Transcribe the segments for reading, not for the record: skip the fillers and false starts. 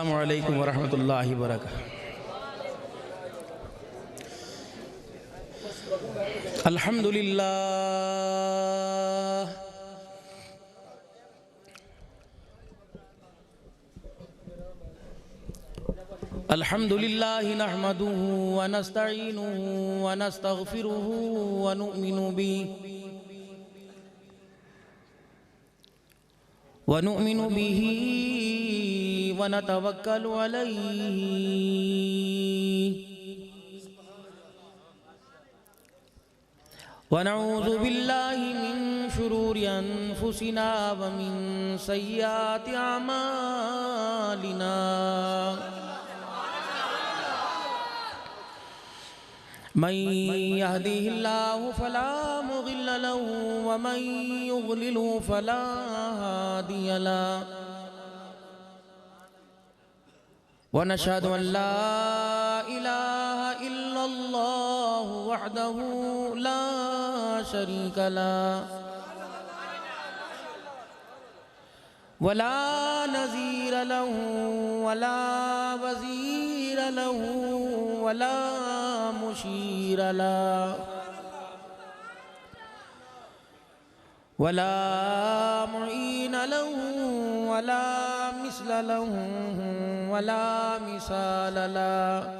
अस्सलामु अलैकुम वरहमतुल्लाहि वबरकातुहू। अल्हम्दुलिल्लाह अल्हम्दुलिल्लाहि नहमदुहु व नस्तईनुहु व नस्तगफिरुहु व नु'मिनु बिही व नतवक्कलु अलैहि व नऊज़ु बिल्लाहि मिन शुरूरि अनफुसिना व मिन सय्यिआति अमालिना। मन यहदिहिल्लाहु फला मुदिल्ल लहु व मन युद्लिलहु फला हादिय लहु। व नशहदु अन ला इलाहा इल्लल्लाहु वहदहु ला शरीक लहु वला नज़ीर लहु वला वज़ीर लहु वला मुशीर लहु वला मुईन लहु वला मिस्ल लहु वला मिसाल लहु।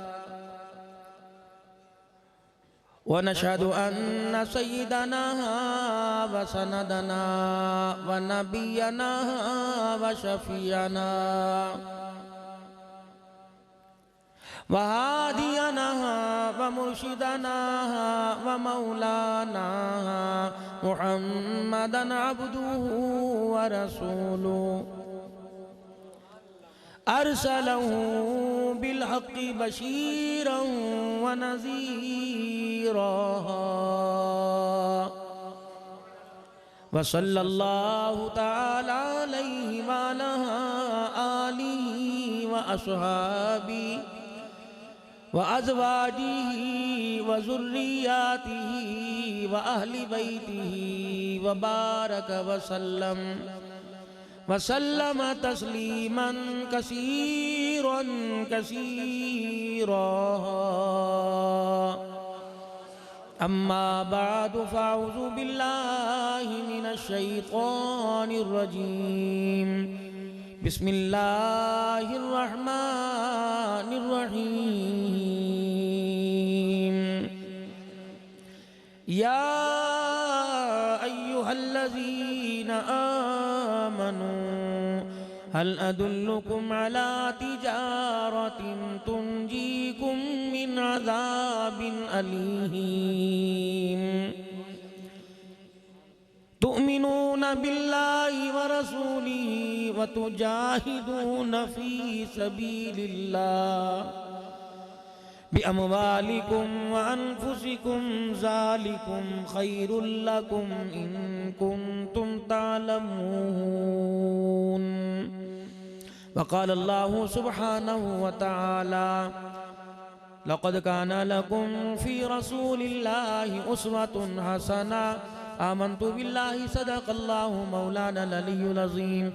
व नशहदु अन्न सय्यदना व सनदना व नबियना व शफीअना व हादियना व मुर्शिदना व मौलाना मुहम्मदन अब्दुहु व रसूलुहु अरसलहु बिलहक़्क़ि बशीरन व नज़ीरा व सल्लल्लाहु तआला अलैहि व अला आलिहि व अस्हाबिहि व अज़वाजिहि व ज़ुर्रिय्यातिहि व अहलि बैतिहि व बारक व सल्लम वसल्लम तस्लीमन कसीरन कसीरा। अम्मा बादु फ़अऊज़ु बिल्लाहि मिनश शैतानिर रजीम। बिस्मिल्लाहिर रहमानिर रहीम। या अय्युहल्लज़ीना आमनू हल अदुल्लुकुम अला तिजारतिन तुंजीकुम मिन अज़ाबिन अलीम। तुअमिनून बिल्लाहि व रसूलिहि व तुजाहिदून फी सबीलिल्लाह बिअमवालिकुम व अनफुसिकुम ज़ालिकुम खैरुल लकुम इन कुंतुम तालमून। वक़ाल अल्लाहु सुब्हानहु व तआला लक़द कान लकुम फ़ी रसूलिल्लाहि उस्वतुन हसना। आमन्तु बिल्लाहि सदक़ल्लाहु मौलानल अलियुल अज़ीम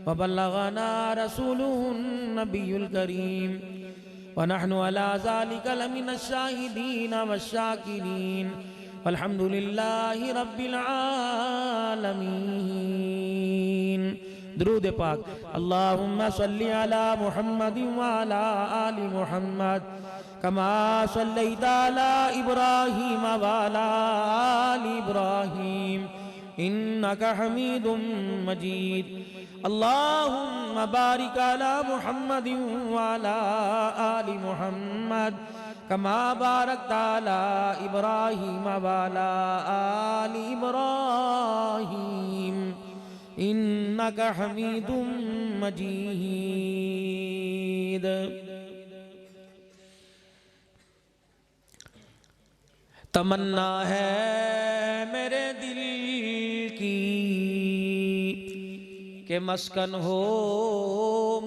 व बल्लगना रसूलुहुन नबियुल करीम व नहनु अला ज़ालिका लमिनश शाहिदीन वश्शाकिरीन वल्हम्दुलिल्लाहि रब्बिल आलमीन। दुरूद पाक। अल्लाहुम्मा सल्लि अला मुहम्मदिन व अला आलि मुहम्मद कमा सल्लैता अला इब्राहीम व अला आलि इब्राहीम इन्नका हमीदुम मजीद। अल्लाहुम्मा बारिक अला मुहम्मदिन व अला आलि मुहम्मद कमा बारकता अला इब्राहीम व अला आलि इब्राहीम इन्नका हमीदुम मजीद। तमन्ना है मेरे दिल की के मस्कन हो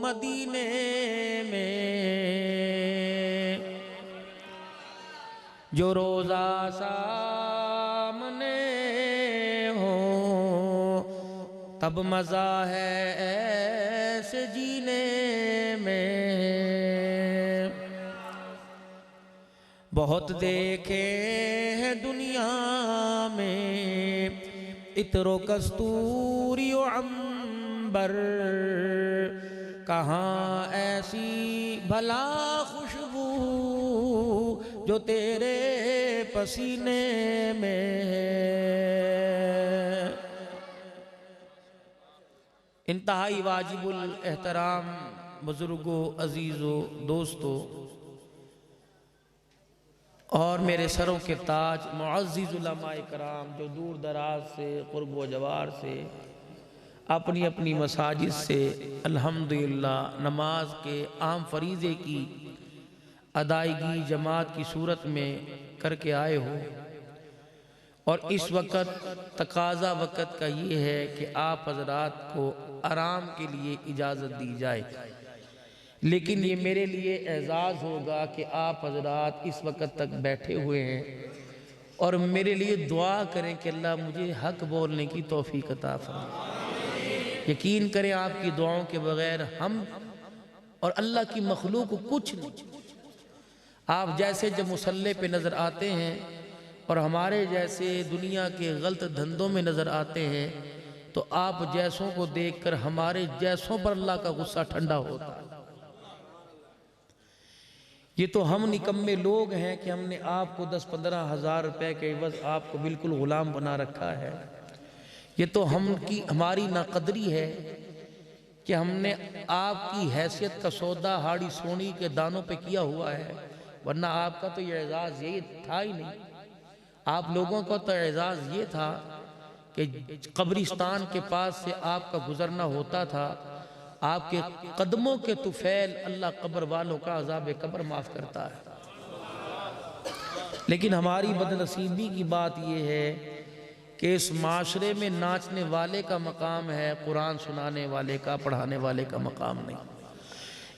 मदीने में, जो रोज़ा सामने हो तब मज़ा है ऐसे जीने में। बहुत देखे हैं दुनिया में इत्रो कस्तूरी व अंबर, कहाँ ऐसी भला खुशबू जो तेरे पसीने में है। इंतहाई वाजिबुल एहतराम बुजुर्गों, अजीज़ों, दोस्तों और मेरे सरों के ताज मुअज़्ज़िज़ उलमाए कराम जो दूर दराज से क़ुर्ब व जवार से अपनी अपनी मसाजिद से अल्हम्दुलिल्लाह नमाज के आम फरीज़े की अदायगी जमात की सूरत में करके आए हो। और इस वक़्त तकाज़ा वक़्त का ये है कि आप हज़रात को आराम के लिए इजाज़त दी जाए, लेकिन ये मेरे लिए एजाज़ होगा कि आप हज़रात इस वक़्त तक बैठे हुए हैं और मेरे लिए दुआ करें कि अल्लाह मुझे हक़ बोलने की तौफ़ीक़ अता फरमाए। यकीन करें आपकी दुआओं के बग़ैर हम और अल्लाह की मखलूक कुछ नहीं। आप जैसे जब मुसल्ले पे नज़र आते हैं और हमारे जैसे दुनिया के गलत धंधों में नज़र आते हैं, तो आप जैसों को देखकर हमारे जैसों पर अल्लाह का गुस्सा ठंडा होता है। ये तो हम निकम्मे लोग हैं कि हमने आपको 10-15 हज़ार रुपए के एवज़ आपको बिल्कुल ग़ुलाम बना रखा है। ये तो हमारी नाकदरी है कि हमने आपकी हैसियत का सौदा हाड़ी सोनी के दानों पे किया हुआ है, वरना आपका तो ये एजाज़ यही था ही नहीं। आप लोगों का तो एजाज़ ये था कि कब्रिस्तान के पास से आपका गुजरना होता था, आपके कदमों के तुफैल अल्लाह कब्र वालों का अज़ाब कब्र माफ़ करता है। लेकिन हमारी बदनसीबी की बात यह है कि इस माशरे में नाचने वाले का मकाम है, कुरान सुनाने वाले का, पढ़ाने वाले का मकाम नहीं।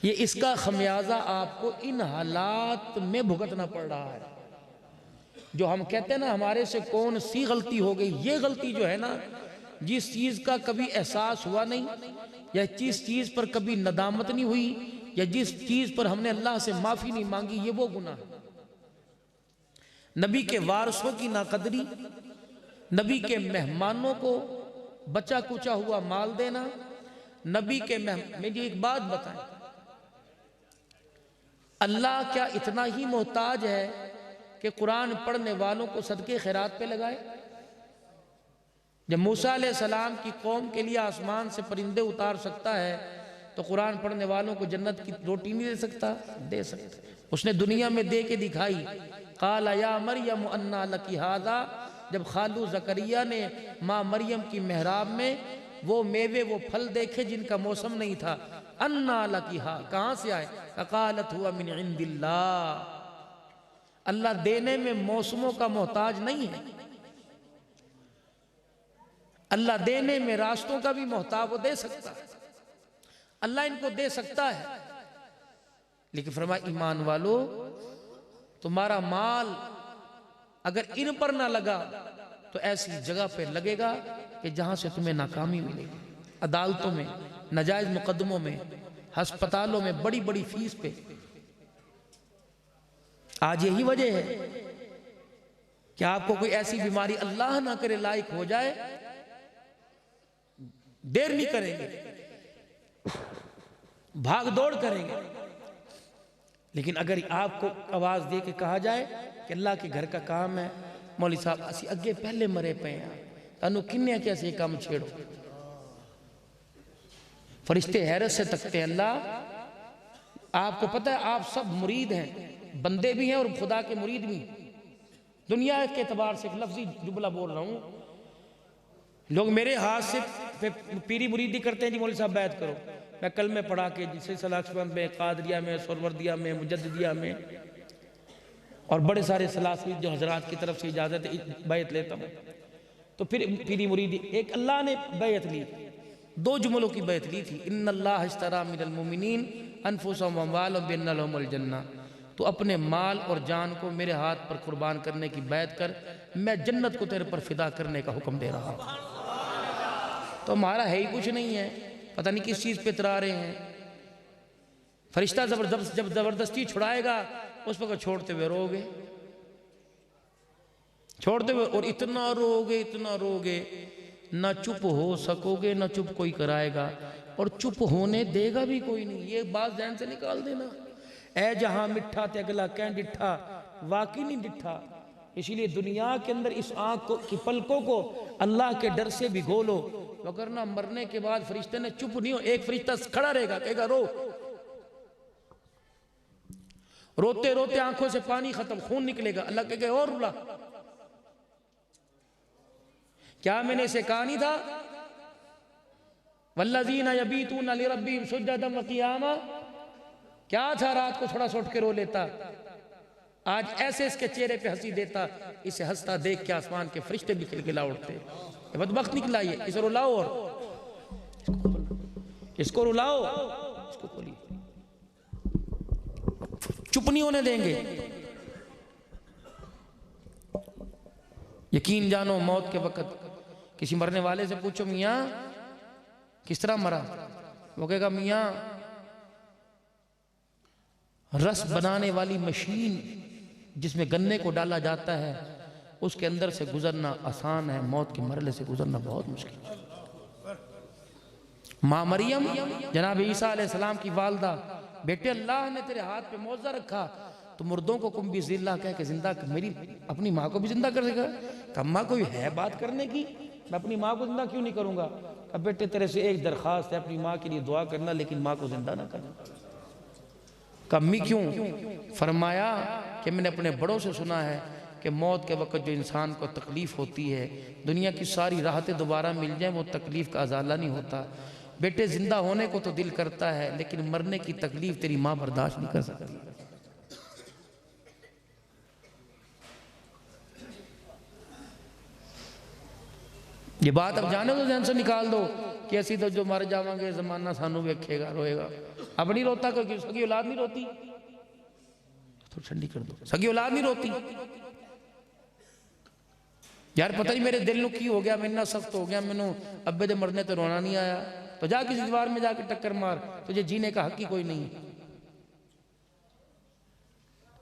ये इसका खमियाजा आपको इन हालात में भुगतना पड़ रहा है। जो हम कहते हैं ना हमारे से कौन सी गलती हो गई, ये गलती जो है ना, जिस चीज़ का कभी एहसास हुआ नहीं या जिस चीज़ पर कभी नदामत नहीं हुई या जिस चीज़ पर हमने अल्लाह से माफ़ी नहीं मांगी, ये वो गुनाह। नबी के वारसों की नाकदरी, नबी के मेहमानों को बचा कुचा हुआ माल देना, नबी के मुझे एक बात बताएं, अल्लाह क्या इतना ही मोहताज है कि कुरान पढ़ने वालों को सदके खैरात पे लगाए? जब मूसा अलैहिस्सलाम की कौम के लिए आसमान से परिंदे उतार सकता है, तो कुरान पढ़ने वालों को जन्नत की रोटी नहीं दे सकता? दे सकता। उसने दुनिया में दे के दिखाई। काला या मरियम अन्ना लकी हादा, जब खालू ज़करिया ने माँ मरियम की मेहराब में वो मेवे वो फल देखे जिनका मौसम नहीं था, अन्ना लकी हा, कहाँ से आए? क़ालत हुआ मिन इंदिल्लाह। अल्लाह देने में मौसमों का मोहताज नहीं है, अल्लाह देने में रास्तों का भी मोहताज, वो दे सकता है, अल्लाह इनको दे सकता है। लेकिन फरमाया ईमान वालो, तुम्हारा माल अगर इन पर ना लगा तो ऐसी जगह पे लगेगा कि जहां से तुम्हें नाकामी मिलेगी। अदालतों में, नाजायज मुकदमों में, अस्पतालों में बड़ी बड़ी फीस पे। आज यही वजह है कि आपको कोई ऐसी बीमारी अल्लाह ना करे लायक हो जाए, देर नहीं करेंगे, भाग दौड़ करेंगे। लेकिन अगर आपको आवाज दे के कहा जाए कि अल्लाह के घर का काम है, मौली साहब असी अगे पहले मरे पे हैं, तनु किन्ने कैसे काम छेड़ो, फरिश्ते हैरत से तकते हैं। अल्लाह आपको पता है आप सब मुरीद हैं, बंदे भी हैं और खुदा के मुरीद भी। दुनिया के एतबार से एक लफ्जी जुमला बोल रहा हूँ, लोग मेरे हाथ से पीरी मुरीदी करते हैं, जी मौलवी साहब बैत करो। मैं कल में पढ़ा के जिसे सलाखमंद में, कादरिया में, सोरवर्दिया में, मुजद्दिदिया में और बड़े सारे सलासी जो हजरात की तरफ से इजाज़त बैत लेता हूँ, तो फिर पीरी मुरीदी एक अल्लाह ने बैत ली, 2 जुमलों की बैत ली थी, इन्नल्लाह इश्तरा मिनल मुमिनीन अनफुसहुम व अम्वालहुम बिअन्ना लहुमुल जन्नह। तो अपने माल और जान को मेरे हाथ पर कुर्बान करने की बैत कर, मैं जन्नत को तेरे पर फिदा करने का हुक्म दे रहा हूँ। तो हमारा है ही कुछ नहीं है, पता नहीं किस चीज़ पे इतरा रहे हैं। फरिश्ता जब ज़बरदस्ती छुड़ाएगा उस पर छोड़ते हुए रोगे। छोड़ते हुए, और इतना रोगे, ना चुप हो सकोगे, ना चुप कोई कराएगा, और चुप होने देगा भी कोई नहीं। ये बात ध्यान से निकाल देना। ए जहां मिठा ते अगला कह डिठा, वाकई नहीं डिठा। इसलिए दुनिया के अंदर इस आंख को की पलकों को अल्लाह के डर से भिगो लो, वरना मरने के बाद फरिश्ते ने चुप नहीं हो, एक फरिश्ता खड़ा रहेगा, कहेगा रो। रोते रोते आंखों से पानी खत्म, खून निकलेगा, अल्लाह कहेगा और रुला। क्या मैंने इसे कहा नहीं था? वल्लज़ीना यबीतूना लिरब्बिहिम सुज्जदन व क़ियामा। क्या था रात को थोड़ा सा उठ के रो लेता, आज ऐसे इसके चेहरे पे हंसी देता, इसे हंसता देख के आसमान के फरिश्ते भी खिलखिला उठते। ये बदबख्त निकला, ये इसे रुलाओ, और इसको रुलाओ, इसको खोलिए, चुप नहीं होने देंगे। यकीन जानो मौत के वक्त किसी मरने वाले से पूछो मियाँ किस तरह मरा, वो कहेगा मियाँ रस बनाने वाली मशीन जिसमें गन्ने को डाला जाता है उसके अंदर से गुजरना आसान है, मौत के मरले से गुजरना बहुत मुश्किल है। माँ मरियम जनाब ईसा अलैहिस्सलाम की वालदा, बेटे अल्लाह ने तेरे हाथ पे मौजा रखा तो मुर्दों को कुम भी जिल्ला कह के जिंदा, मेरी अपनी माँ को भी जिंदा कर देगा। अम्मा कोई है बात करने की, मैं अपनी माँ को जिंदा क्यों नहीं करूंगा? अब बेटे तेरे से एक दरखास्त है, अपनी माँ के लिए दुआ करना, लेकिन माँ को जिंदा ना करना। कम्मी क्यों? फरमाया कि मैंने अपने बड़ों से सुना है कि मौत के वक्त जो इंसान को तकलीफ होती है, दुनिया की सारी राहतें दोबारा मिल जाएं, वो तकलीफ का अजाला नहीं होता। बेटे जिंदा होने को तो दिल करता है, लेकिन मरने की तकलीफ तेरी माँ बर्दाश्त नहीं कर सकती। ये बात अब जाने दो, ध्यान से निकाल दो कि ऐसी तो जो मर जावांगे जमाना सानू वेखेगा, रोएगा। अब नहीं रोता क्योंकि सगी औलाद नहीं रोती, तो ठंडी कर दो, सगी औलाद नहीं रोती। यार पता नहीं मेरे दिल ਨੂੰ की हो गया, मैं इतना सख्त हो गया, मैनू अब्बे दे मरने तो रोना नहीं आया। तो जा किसी दीवार में जाके टक्कर मार, तुझे जीने का हक ही कोई नहीं,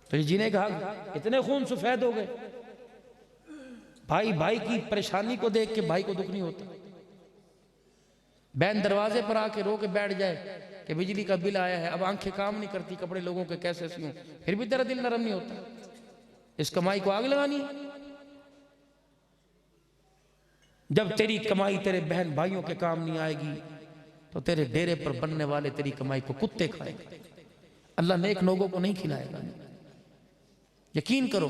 तुझे जीने का हक। इतने खून सफेद हो गए, भाई भाई की परेशानी को देख के भाई को दुख नहीं होता। बहन दरवाजे पर आके रो के बैठ जाए कि बिजली का बिल आया है, अब आंखें काम नहीं करती, कपड़े लोगों के कैसे सियूं, फिर भी तेरा दिल नरम नहीं होता। इस कमाई को आग लगानी। जब तेरी कमाई तेरे बहन भाइयों के काम नहीं आएगी तो तेरे डेरे पर बनने वाले तेरी कमाई को कुत्ते खाएंगे, अल्लाह नेक लोगों को नहीं खिलाएगा। यकीन करो।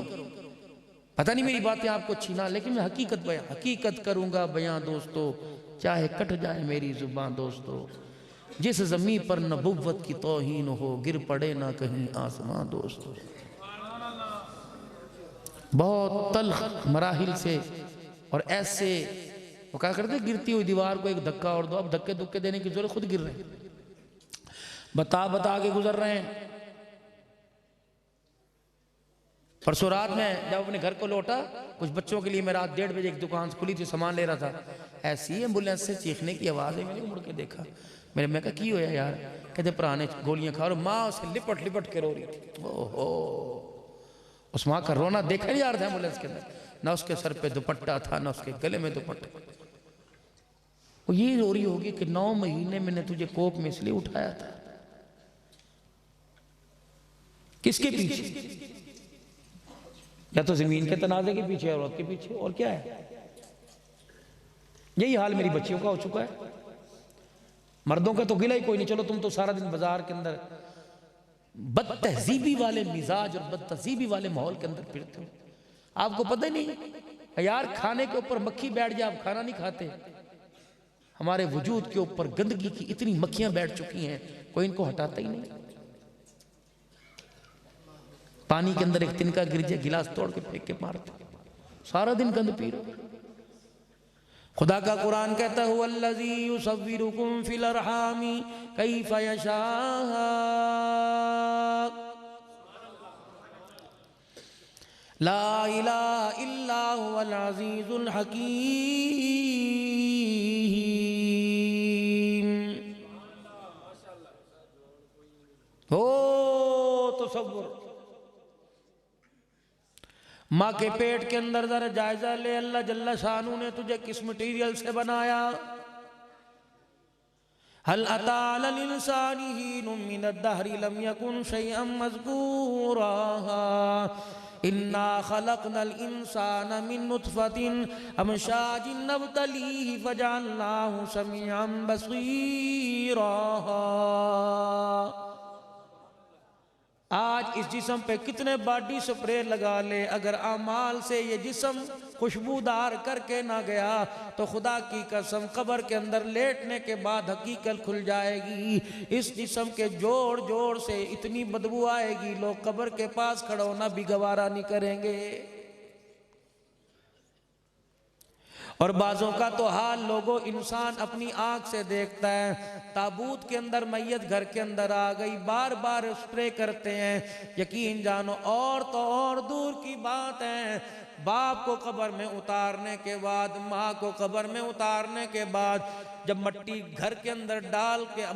पता नहीं मेरी बातें आपको अच्छी ना, लेकिन मैं हकीकत करूंगा बयां दोस्तों, चाहे कट जाए मेरी जुबान दोस्तों। जिस ज़मीन पर नबुव्वत की तौहीन हो, गिर पड़े ना कहीं आसमां दोस्तों। बहुत तल्ख मराहिल से और ऐसे वो क्या करते, गिरती हुई दीवार को एक धक्का और दो, अब धक्के धुक्के देने की जरूरत, खुद गिर रहे हैं, बता के गुजर रहे हैं। परसों रात में जब अपने घर को लौटा, कुछ बच्चों के लिए मैं रात 1:30 बजे एक दुकान खुली थी, सामान ले रहा था, ऐसी एम्बुलेंस से चीखने की आवाज़ है। मैंने मुड़ के देखा, मैं कहा की होया यार? कहते भरा ने गोलियां खा, और माँ उसे लिपट लिपट के रो रही थी। ओहो, उस माँ का रोना देखा नहीं जा रहा था एम्बुलेंस के अंदर, ना उसके सर पे दुपट्टा था, ना उसके गले में दुपट्टा। वो ये रो रही होगी कि 9 महीने मैंने तुझे कोख में इसलिए उठाया था। किसके पीछे? या तो जमीन के तनाजे के पीछे, औरत के पीछे, और क्या है? यही हाल मेरी बच्चियों का हो चुका है। मर्दों का तो गिला ही कोई नहीं, चलो तुम तो सारा दिन बाजार के अंदर बदतहजीबी वाले मिजाज और बदतहजीबी वाले माहौल के अंदर फिरते हो, आपको पता ही नहीं यार। खाने के ऊपर मक्खी बैठ जाए, आप खाना नहीं खाते। हमारे वजूद के ऊपर गंदगी की इतनी मक्खियां बैठ चुकी हैं, कोई इनको हटाता ही नहीं। पानी के अंदर एक तिनका गिर जाए, गिलास तोड़ के फेंक के मारते, सारा दिन गंद पी रहे। खुदा का कुरान कहता है वल्लज़ी युसव्विरुकुम फिल अरहामी कैफ़ा यशा, ला इलाहा इल्ला हुवल अज़ीज़ुल हकीम। हो तसव्वुर, माँ के पेट के अंदर जरा जायजा ले, अल्लाह जल्ला शानू ने तुझे किस मटीरियल से बनाया। हल अता अलल इंसानी हीनुम मिनद दहरी लम यकुन शैअम मज़कूरा इन्ना खलक़नल इंसाना मिन नुत्फ़तिन अमशाजिन नब्तलीहि फजअलनाहु समीअन बसीरा। आज इस जिस्म पे कितने बॉडी स्प्रे लगा ले, अगर आमाल से ये जिस्म खुशबूदार करके ना गया तो खुदा की कसम कब्र के अंदर लेटने के बाद हकीकत खुल जाएगी। इस जिस्म के जोड़ जोड़ से इतनी बदबू आएगी, लोग कब्र के पास खड़ा होना भी गवारा नहीं करेंगे। और बाजों का तो हाल लोगों, इंसान अपनी आंख से देखता है, ताबूत के अंदर मैयत घर के अंदर आ गई, बार बार स्प्रे करते हैं। यकीन जानो और तो और दूर की बात है, बाप को कब्र में उतारने के बाद, माँ को कब्र में उतारने के बाद जब मट्टी घर के अंदर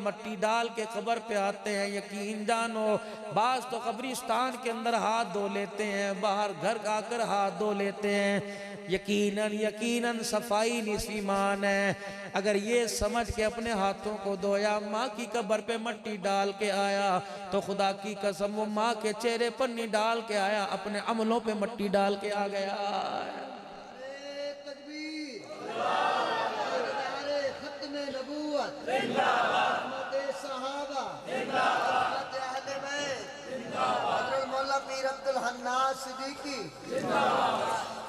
मट्टी डाल के कब्र पे आते हैं, यकीन जानो बाज तो कब्रिस्तान के अंदर हाथ धो लेते हैं, बाहर घर आकर हाथ धो लेते हैं। यकीनन यकीनन सफाई निसीमान है। अगर ये समझ के अपने हाथों को धोया, माँ की कब्र पे मट्टी डाल के आया, तो खुदा की कसम वो माँ के चेहरे पर नहीं डाल के आया, अपने अमलों पे मट्टी डाल के आ गया।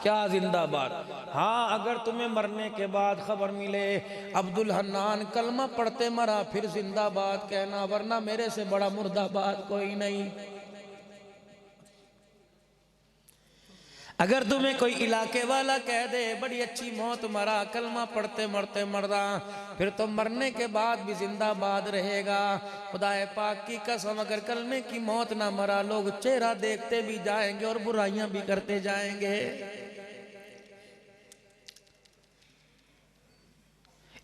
क्या जिंदाबाद। हाँ, अगर तुम्हें मरने के बाद खबर मिले अब्दुल हन्नान कलमा पढ़ते मरा, फिर जिंदाबाद कहना, वरना मेरे से बड़ा मुर्दाबाद कोई नहीं। अगर तुम्हें कोई इलाके वाला कह दे बड़ी अच्छी मौत मरा, कलमा पढ़ते मरते मरदा, फिर तो मरने के बाद भी जिंदाबाद रहेगा। खुदाए पाक की कसम, अगर कलमे की मौत ना मरा, लोग चेहरा देखते भी जाएंगे और बुराइयां भी करते जाएंगे।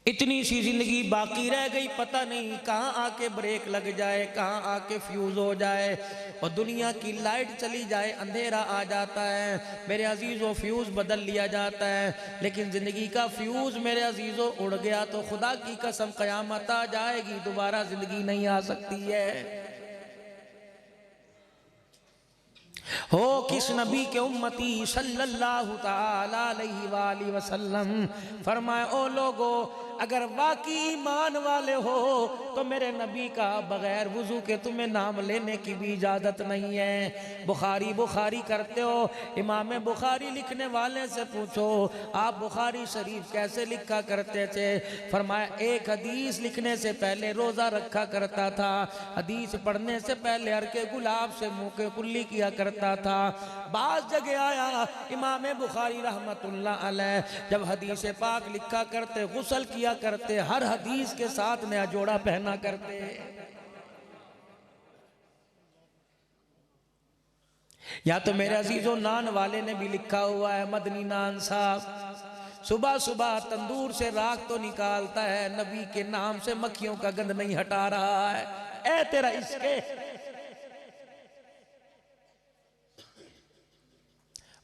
इतनी सी जिंदगी बाकी रह गई, पता नहीं कहाँ आके ब्रेक लग जाए, कहाँ आके फ्यूज हो जाए और दुनिया की लाइट चली जाए, अंधेरा आ जाता है। मेरे अजीजों, फ्यूज बदल लिया जाता है, लेकिन जिंदगी का फ्यूज मेरे अजीजों उड़ गया तो खुदा की कसम कयामत आ जाएगी, दोबारा जिंदगी नहीं आ सकती है। हो किस नबी के उम्मती सल्लल्लाहु ताला अलैहि वसल्लम। फरमाए, ओ लोगो, अगर वाकई ईमान वाले हो तो मेरे नबी का बगैर वुजू के तुम्हें नाम लेने की भी इजाज़त नहीं है। बुखारी करते हो, इमाम बुखारी लिखने वाले से पूछो आप बुखारी शरीफ कैसे लिखा करते थे। फरमाया, एक हदीस लिखने से पहले रोज़ा रखा करता था, हदीस पढ़ने से पहले हरके गुलाब से मुँह के कुल्ली किया करता था। बाज जगह आया इमाम बुखारी रहमतुल्लाह अलैह, जब हदीस पाक लिखा करते, गुस्ल किया करते, हर हदीस के साथ नया जोड़ा पहना करते। या तो मेरे अजीजों, नान वाले ने भी लिखा हुआ है, मदनी नान साहब सुबह सुबह तंदूर से राख तो निकालता है, नबी के नाम से मक्खियों का गंध नहीं हटा रहा है। ए तेरा इसके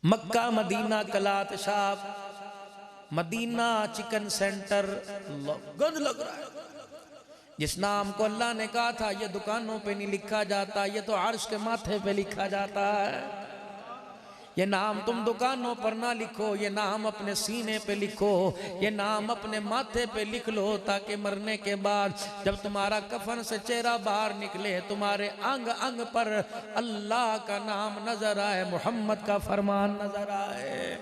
मक्का मदीना कलात शाप, मदीना चिकन सेंटर, गंद लग रहा है। जिस नाम को अल्लाह ने कहा था ये दुकानों पे नहीं लिखा जाता, ये तो अर्श के माथे पे लिखा जाता है। ये नाम तुम दुकानों पर ना लिखो, ये नाम अपने सीने पे लिखो, ये नाम अपने माथे पे लिख लो, ताकि मरने के बाद जब तुम्हारा कफन से चेहरा बाहर निकले, तुम्हारे अंग अंग पर अल्लाह का नाम नजर आए, मोहम्मद का फरमान नजर आए।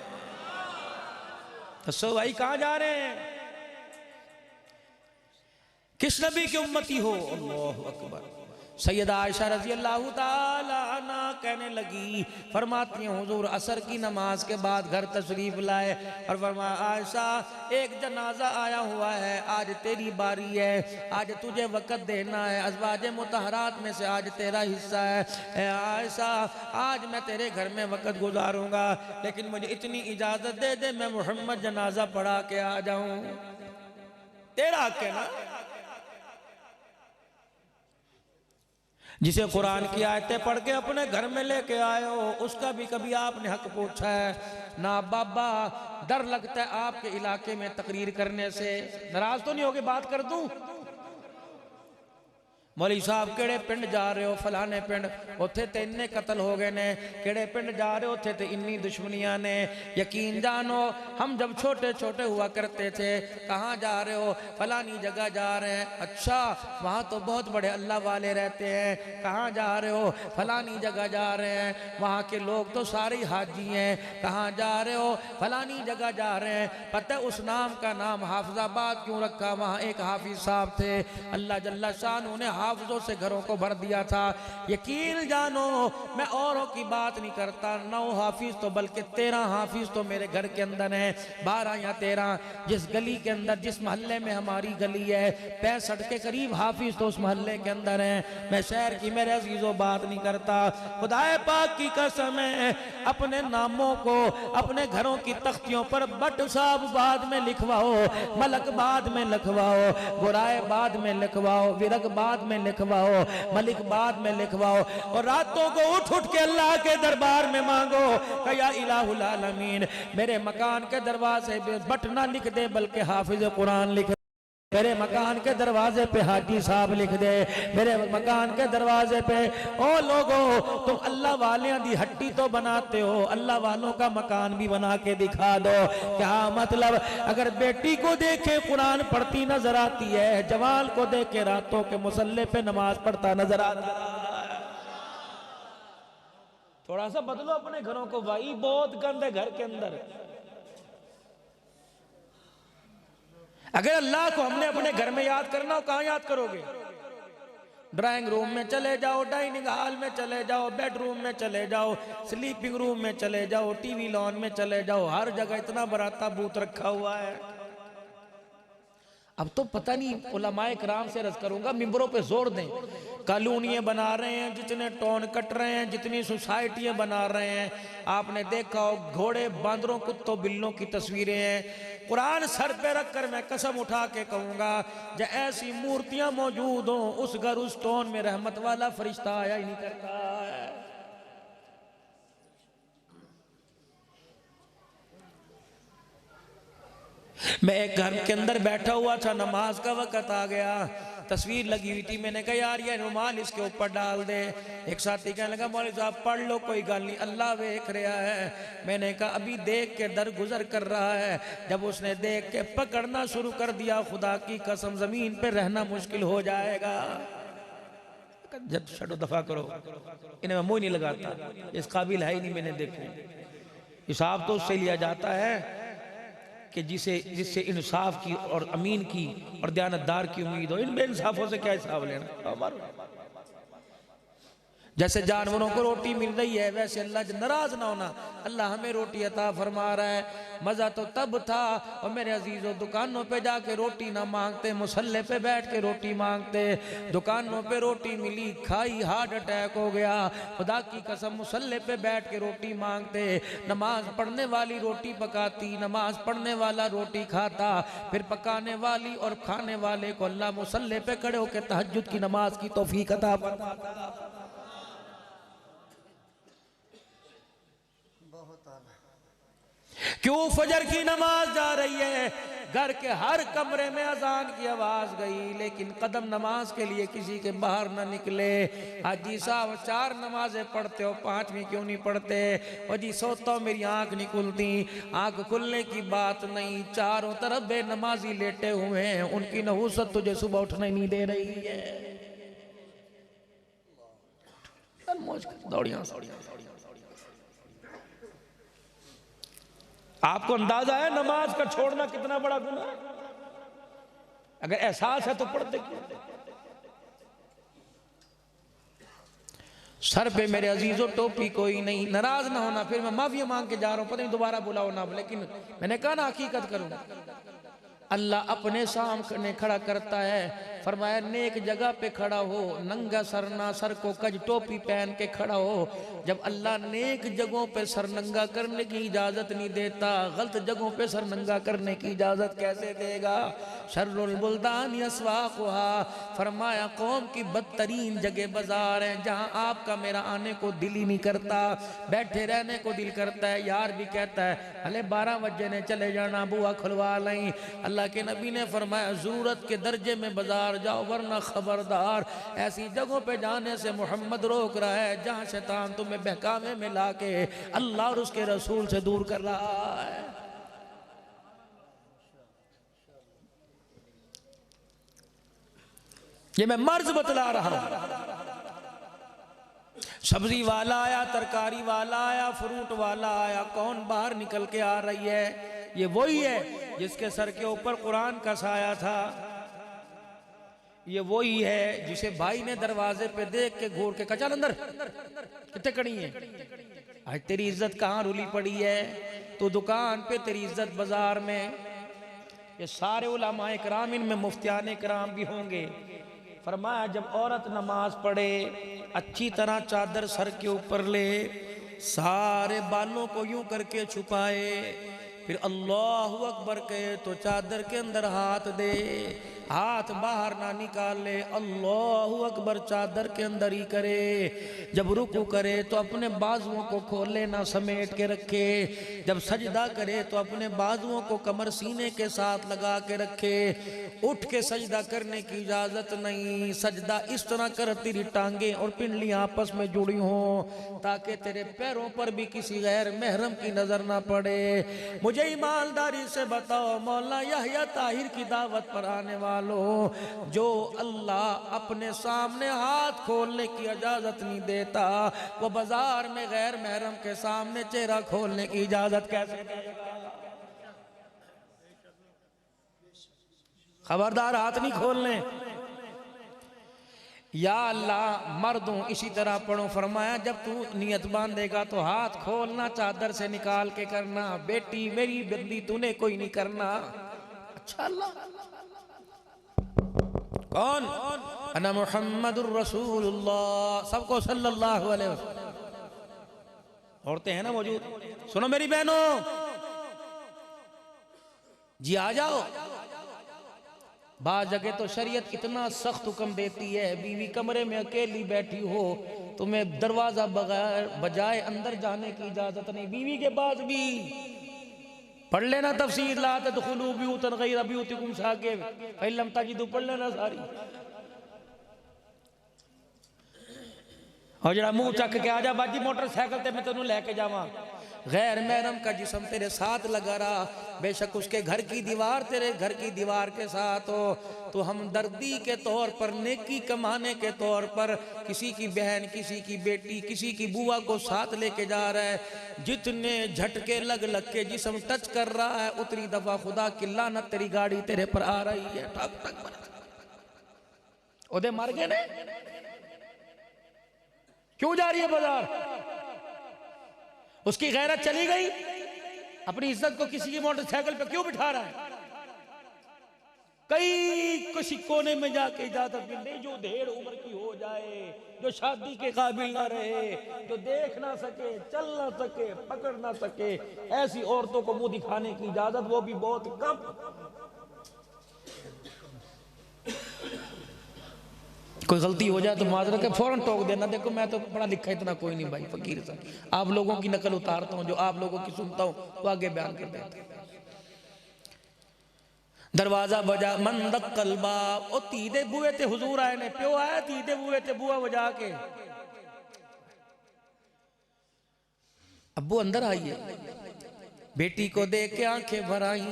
तो सो भाई कहाँ जा रहे हैं? किस नबी की उम्मती हो? अल्लाहु अकबर। सैयदा आयशा रजी अल्लाह ताला अन्हा कहने लगी, फरमाती हैं हुजूर असर की नमाज के बाद घर तशरीफ लाए और फरमाया, आयशा एक जनाजा आया हुआ है, आज तेरी बारी है, आज तुझे वक़्त देना है, अज़वाज मुतहरात में से आज तेरा हिस्सा है। ए आयशा, आज मैं तेरे घर में वक़्त गुजारूंगा, लेकिन मुझे इतनी इजाज़त दे दे मैं मोहम्मद जनाजा पढ़ा के आ जाऊं। तेरा हक है ना। जिसे कुरान की आयतें पढ़ के अपने घर में लेके आए हो, उसका भी कभी आपने हक पूछा है? ना बाबा, डर लगता है आपके इलाके में तकरीर करने से। नाराज तो नहीं होगे बात कर दूं? मौलवी साहब केड़े पिंड जा रहे हो? फलाने पिंड, उत्थे ते इन्ने कत्ल हो गए ने। केड़े पिंड जा रहे हो? उत्थे ते इन्नी दुश्मनियां ने। यकीन जानो, हम जब छोटे छोटे हुआ करते थे, कहाँ जा रहे हो? फलानी जगह जा रहे हैं। अच्छा, वहाँ तो बहुत बड़े अल्लाह वाले रहते हैं। कहाँ जा रहे हो? फलानी जगह जा रहे हैं, वहाँ के लोग तो सारे हाजी हैं। कहाँ जा रहे हो? फलानी जगह जा रहे हैं। पता है उस नाम का नाम हाफिजाबाद क्यों रखा? वहाँ एक हाफिज साहब थे, अल्लाह जल्ला शान उन्हें हाफिजों से घरों को भर दिया था। यकीन जानो, मैं औरों की बात नहीं करता, 9 हाफिज तो बल्कि 13 हाफिज तो मेरे घर के अंदर हैं, 12 या 13। जिस गली के अंदर, जिस मोहल्ले में हमारी गली है, 65 के करीब हाफिज तो उस मोहल्ले के अंदर हैं। मैं शहर की मेरे अजीजों बात नहीं करता, खुदाए पाक की कसम है, अपने नामों को अपने घरों की तख्तियों पर बट साहब बाद में लिखवाओ, मलक बाद में लिखवाओ, गुराए बाद में लिखवाओ, विरग बाद में लिखवाओ, मलिक बाद में लिखवाओ, और रातों को उठ उठ के अल्लाह के दरबार में मांगो, या इलाहुल आलमीन मेरे मकान के दरवाजे पे बट ना लिख दे बल्कि हाफिज कुरान लिख दे, मेरे मकान के दरवाजे पे हाजी साहब लिख दे, मेरे मकान के दरवाजे पे। ओ लोगों, तुम अल्लाह वाले दी हट्टी तो बनाते हो, अल्लाह वालों का मकान भी बना के दिखा दो। क्या मतलब? अगर बेटी को देखे कुरान पढ़ती नजर आती है, जवान को देखे रातों के मुसल्ले पे नमाज पढ़ता नजर आता है। थोड़ा सा बदलो अपने घरों को भाई, बहुत गंद है घर के अंदर। अगर अल्लाह को हमने अपने घर में याद करना हो, कहाँ याद करोगे? ड्राइंग रूम में चले जाओ, डाइनिंग हॉल में चले जाओ, बेडरूम में चले जाओ, स्लीपिंग रूम में चले जाओ, टीवी लॉन में चले जाओ, हर जगह इतना बड़ा ताबूत रखा हुआ है। अब तो पता नहीं, उलमाए कराम से अर्ज करूंगा, मिंबरों पे जोर दें, कॉलोनियां बना रहे हैं, जितने टोन कट रहे हैं, जितनी सोसाइटियां बना रहे हैं, आपने देखा हो घोड़े, बांदरों, कुत्तों, बिल्लों की तस्वीरें हैं। कुरान सर पे रखकर मैं कसम उठा के कहूंगा, जब ऐसी मूर्तियां मौजूद हो, उस घर, उस टोन में रहमत वाला फरिश्ता आया ही नहीं करता है। मैं एक घर के अंदर बैठा हुआ था, नमाज का वक्त आ गया, तस्वीर लगी हुई थी, मैंने कहा यार ये रुमाल इसके ऊपर डाल दे। एक साथी कहने लगा मौलवी साहब पढ़ लो, कोई गल नहीं, अल्लाह देख रहा है। मैंने कहा अभी देख के दर गुजर कर रहा है। जब उसने देख के पकड़ना शुरू कर दिया, खुदा की कसम जमीन पे रहना मुश्किल हो जाएगा। जब छठो दफा करो, इन्हें मैं मुंह नहीं लगाता, इस काबिल है ही नहीं। मैंने देखो हिसाब तो उससे लिया जाता है कि जिससे इंसाफ की और अमीन की और दयानतदार की उम्मीद हो। इन बेइंसाफों से क्या हिसाब लेना? हमारा जैसे जानवरों को रोटी मिल रही है, वैसे अल्लाह से नाराज ना होना, अल्लाह हमें रोटी अता फरमा रहा है। मज़ा तो तब था, और मेरे अजीजों दुकानों पे जाके रोटी ना मांगते, मुसल्ले पे बैठ के रोटी मांगते। दुकानों पे रोटी मिली, खाई, हार्ट अटैक हो गया। खुदा की कसम मुसल्ले पे बैठ के रोटी मांगते। नमाज पढ़ने वाली रोटी पकाती, नमाज पढ़ने वाला रोटी खाता, फिर पकाने वाली और खाने वाले को अल्लाह मुसल्ले पे खड़े होकर तहज्जुद की नमाज की तौफीक अता फरमाता। क्यों फजर की नमाज जा रही है, घर के हर कमरे में अजान की आवाज गई, लेकिन कदम नमाज के लिए किसी के बाहर ना निकले। हाजी साहब 4 नमाजें पढ़ते हो, 5वीं क्यों नहीं पढ़ते? और जी सोता हूं मेरी आंख नहीं खुलती। आंख खुलने की बात नहीं, चारों तरफ बेनमाजी लेटे हुए हैं, उनकी नहुसत तुझे सुबह उठने नहीं दे रही है। दौड़ियां आपको अंदाजा है नमाज का छोड़ना कितना बड़ा गुनाह? अगर एहसास है तो पढ़ते क्यों? सर पे मेरे अजीजों टोपी कोई नहीं, नाराज ना होना, फिर मैं माफी मांग के जा रहा हूं, पता नहीं दोबारा बुलाओ ना, लेकिन मैंने कहा ना हकीकत करूंगा। अल्लाह अपने सामने खड़ा करता है, फरमाया नेक जगह पे खड़ा हो, नंगा सर ना, सर को कज टोपी पहन के खड़ा हो। जब अल्लाह नेक जगहों पे सर नंगा करने की इजाजत नहीं देता, गलत जगहों पे सर नंगा करने की इजाजत कैसे देगा? शर्रुल बुल्दान अस्वाक़ुहा, फरमाया कौम की बदतरीन जगह बाजार है जहां आपका मेरा आने को दिल ही नहीं करता, बैठे रहने को दिल करता है। यार भी कहता है अले 12 बजे ने चले जाना, बुआ खुलवा लें। अल्लाह के नबी ने फरमाया जरूरत के दर्जे में बाजार जाओ, वरना खबरदार ऐसी जगहों पे जाने से मोहम्मद रोक रहा है जहां शैतान तुम्हें बहकावे में लाके अल्लाह और उसके रसूल से दूर कर रहा है। ये मैं मर्ज बतला रहा हूं। सब्जी वाला आया, तरकारी वाला आया, फ्रूट वाला आया, कौन बाहर निकल के आ रही है? ये वही है जिसके सर के ऊपर कुरान का साया था। ये वही है जिसे भाई ने दरवाजे पे देख के घूर के कहा चल अंदर, कितने कड़ी है? आज तेरी इज्जत कहाँ रुली पड़ी है? तो दुकान पे, तेरी इज्जत बाजार में। ये सारे उलमाए कराम, इनमें मुफ्तियाने कराम भी होंगे। फरमाया जब औरत नमाज पढ़े, अच्छी तरह चादर सर के ऊपर ले, सारे बालों को यूं करके छुपाए, फिर अल्लाहु अकबर कहे तो चादर के अंदर हाथ दे, हाथ बाहर ना निकाले, अल्लाहु अकबर चादर के अंदर ही करे। जब रुकू करे तो अपने बाजुओं को खोले ना, समेट के रखे। जब सजदा करे तो अपने बाजुओं को कमर सीने के साथ लगा के रखे। उठ के सजदा करने की इजाजत नहीं। सजदा इस तरह कर तेरी टांगे और पिंडलियां आपस में जुड़ी हों, ताकि तेरे पैरों पर भी किसी गैर महरम की नजर ना पड़े। मुझे ईमानदारी से बताओ, मौला यहया ताहिर की दावत पर आने वालों, जो अल्लाह अपने सामने हाथ खोलने की इजाजत नहीं देता, वो बाजार में गैर महरम के सामने चेहरा खोलने की इजाजत कैसे देगा? खबरदार हाथ नहीं खोलने। या अल्लाह मर्दों इसी तरह पढ़ो। फरमाया जब तू नियत बांधेगा तो हाथ खोलना, चादर से निकाल के करना। बेटी मेरी बंदी तूने कोई नहीं करना। अच्छा अल्लाह कौन? अना मुहम्मदुर रसूलुल्लाह, सबको सल्लल्लाहु अलैहि वसल्लम। औरतें हैं ना मौजूद? सुनो मेरी बहनों, जी आ जाओ। बाज़ जगह तो शरीयत इतना सख्त हुक्म देती है, बीवी कमरे में अकेली बैठी हो, तुम्हें दरवाजा बगैर बजाए अंदर जाने की इजाजत नहीं। बीवी के पास भी पढ़ लेना तफसीर, ला तदखुलू ब्यूतन गैर ब्यूतिकुम साकिब फइल्लम तजिदू, पढ़ लेना सारी। और जरा मुंह चक के आजा बाजी मोटरसाइकिल ते मैं तेनू लेके जावा। गैर महरम का जिस्म तेरे साथ लगा रहा, बेशक उसके घर की दीवार तेरे घर की दीवार के साथ हो, तो हमदर्दी के तौर पर, नेकी कमाने के तौर पर किसी की बहन, किसी की बेटी, किसी की बुआ को साथ लेके जा रहा है। जितने झटके लग लग के जिस्म टच कर रहा है, उतनी दफा खुदा की लानत तेरी गाड़ी तेरे पर आ रही है। ठक ठक ओदे मर गए ने, क्यों जा रही है बाजार? उसकी गैरत चली गई। अपनी इज्जत को किसी की मोटरसाइकिल पे क्यों बिठा रहा है? कई किसी कोने में जाके इजाजत मिल रही, जो ढेर उम्र की हो जाए, जो शादी के काबिल ना रहे, जो देख ना सके, चल ना सके, पकड़ ना सके, ऐसी औरतों को मुंह दिखाने की इजाजत, वो भी बहुत कम। कोई गलती हो जाए तो माजरत के फौरन टोक देना। देखो मैं तो पढ़ा लिखा इतना कोई नहीं भाई, फकीर सा। आप लोगों की नकल उतारता हूँ, जो आप लोगों की सुनता हूँ तो आगे बयान कर देता हूं। दरवाजा बजा, मन दक्कल बाब, ओ तीदे बुए ते हुजूर आए ने, प्यो आया तीदे बुए ते बुआ बजा के। अब्बू अंदर आइए। बेटी को देख के आंखें भर आई।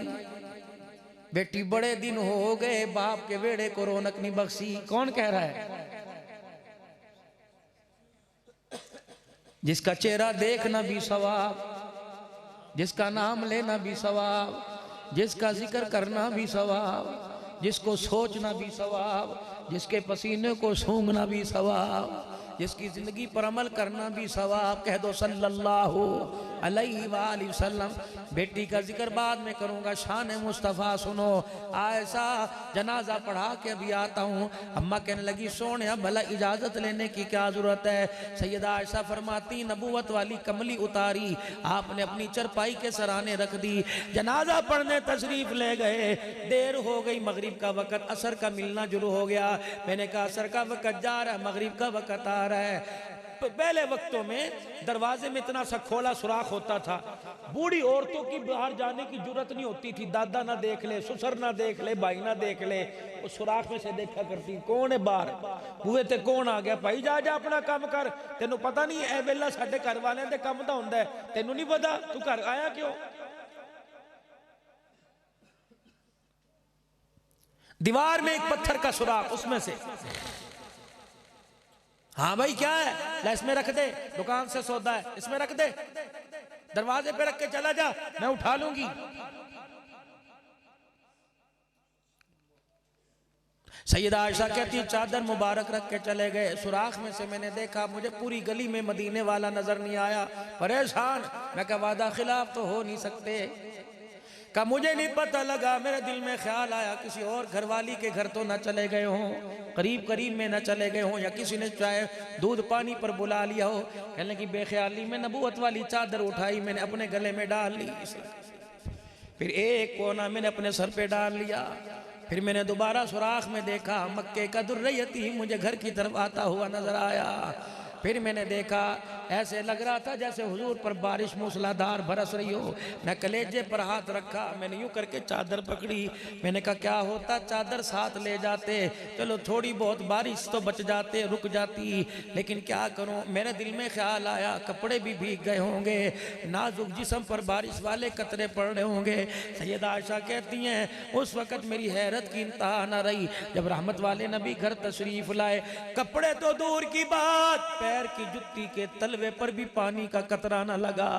बेटी बड़े दिन हो गए बाप के बेड़े को रौनक नहीं बख्शी। कौन कह रहा है? जिसका चेहरा देखना भी सवाब, जिसका नाम लेना भी सवाब, जिसका जिक्र करना भी सवाब, जिसको सोचना भी सवाब, जिसके पसीने को सूंघना भी सवाब, जिसकी जिंदगी पर अमल करना भी सवाब। कह दो सल्लल्लाहु अलैहि वसल्लम। बेटी का जिक्र बाद में करूँगा, शान मुस्तफ़ा सुनो। आयशा जनाजा पढ़ा के अभी आता हूँ। अम्मा कहने लगी सोने भला इजाज़त लेने की क्या ज़रूरत है। सैयदा आयशा फरमाती नबूवत वाली कमली उतारी, आपने अपनी चरपाई के सराहने रख दी, जनाजा पढ़ने तशरीफ़ ले गए। देर हो गई, मगरिब का वक़्त, असर का मिलना शुरू हो गया। मैंने कहा असर का वक़्त जा रहा है, मगरिब का वक़्त आ रहा है। तो पहले वक्तों में दरवाजे में इतना सा खोला सुराख होता था, बूढ़ी औरतों की बाहर जाने की जरूरत नहीं होती थी। दादा ना देख ले, ससुर ना देख ले, भाई ना देख ले, वो सुराख में से देखा करती कौन है बाहर, बुए ते कौन आ गया, भाई जा जा अपना काम कर, तेनू पता नहीं ए वेला साडे घर वाले दे काम दा हुंदा है, तेनू नहीं पता तू घर आया क्यों। दीवार में एक पत्थर का सुराख, उसमें से हाँ भाई क्या है, ला इसमें रख दे, दुकान से सौदा है इसमें रख दे, दरवाजे पे रख के चला जा, मैं उठा लूंगी। सैयदा आयशा कहती है चादर मुबारक रख के चले गए। सुराख में से मैंने देखा, मुझे पूरी गली में मदीने वाला नजर नहीं आया, परेशान। मैं कहा वादा खिलाफ तो हो नहीं सकते। का मुझे नहीं पता लगा, मेरे दिल में ख्याल आया किसी और घरवाली के घर तो न चले गए हों, करीब करीब में न चले गए हों, या किसी ने चाहे दूध पानी पर बुला लिया हो। कहने की बेख्याली में नबूवत वाली चादर उठाई, मैंने अपने गले में डाल ली, फिर एक कोना मैंने अपने सर पे डाल लिया। फिर मैंने दोबारा सुराख में देखा, मक्के का दुर्रयती मुझे घर की तरफ आता हुआ नजर आया। फिर मैंने देखा ऐसे लग रहा था जैसे हुजूर पर बारिश मूसलाधार बरस रही हो। मैं कलेजे पर हाथ रखा, मैंने यूं करके चादर पकड़ी। मैंने कहा क्या होता चादर साथ ले जाते, चलो थोड़ी बहुत बारिश तो बच जाते, रुक जाती, लेकिन क्या करूं। मेरे दिल में ख्याल आया कपड़े भी भीग गए होंगे, नाजुक जिस्म पर बारिश वाले कतरे पड़ रहे होंगे। सैयदा आयशा कहती हैं उस वक़्त मेरी हैरत की इंतहा न रही जब रहमत वाले नबी घर तशरीफ लाए। कपड़े तो दूर की बात, पैर की जुत्ती के तलवे पर भी पानी का कतरा न लगा।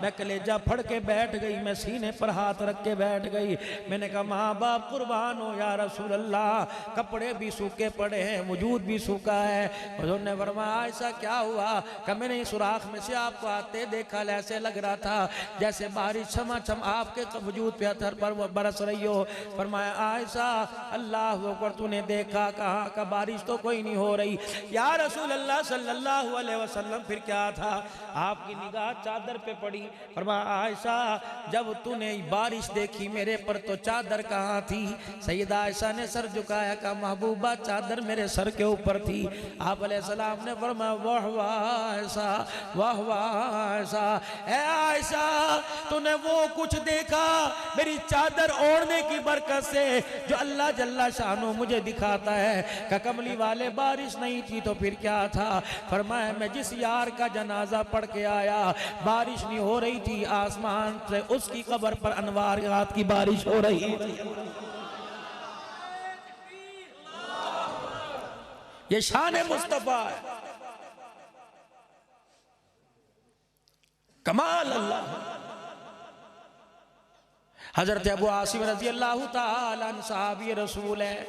मैं कलेजा फड़ के बैठ गई, मैं सीने पर हाथ रख के बैठ गई। मैंने कहा माँ बाप कुर्बान हो या रसूल अल्लाह, कपड़े भी सूखे पड़े हैं, वजूद भी सूखा है। हुजूर ने फरमाया ऐसा क्या हुआ। कि मैंने इस सुराख में से आपको आते देखा, ऐसे लग रहा था जैसे बारिश छमाछम आपके वजूद पे अथर पर बरस रही हो। फरमाया आयशा अल्लाह अकबर, तूने देखा कहाँ का, बारिश तो कोई नहीं हो रही। या रसूल अल्लाह सल्लल्लाहु अलैहि वसल्लम फिर क्या था। आपकी निगाह चादर पे पड़ी। फरमाया आयशा जब तूने बारिश देखी मेरे पर तो चादर कहाँ थी। सैयदा आयशा ने सर झुकाया, कहा महबूबा चादर मेरे सर के ऊपर थी। आप अलैहिस्सलाम ने फरमाया वाह वाह आयशा, वाह वाह आयशा, ऐ आयशा तूने वो कुछ देखा मेरी चादर ओढ़ने की बरकत से जो अल्लाह जल्ला शानो मुझे दिखाता है। का कमली वाले बारिश नहीं थी तो फिर क्या था। फरमाया मैं जिस यार का जनाजा पढ़ के आया बारिश नहीं हो रही थी, आसमान से उसकी कब्र पर अनवारियात की बारिश हो रही थी। ये शान मुस्तफा है, कमाल अल्लाह। हजरत अबू आसिम रजी अल्लाह ताला अन्हु सहाबी रसूल है।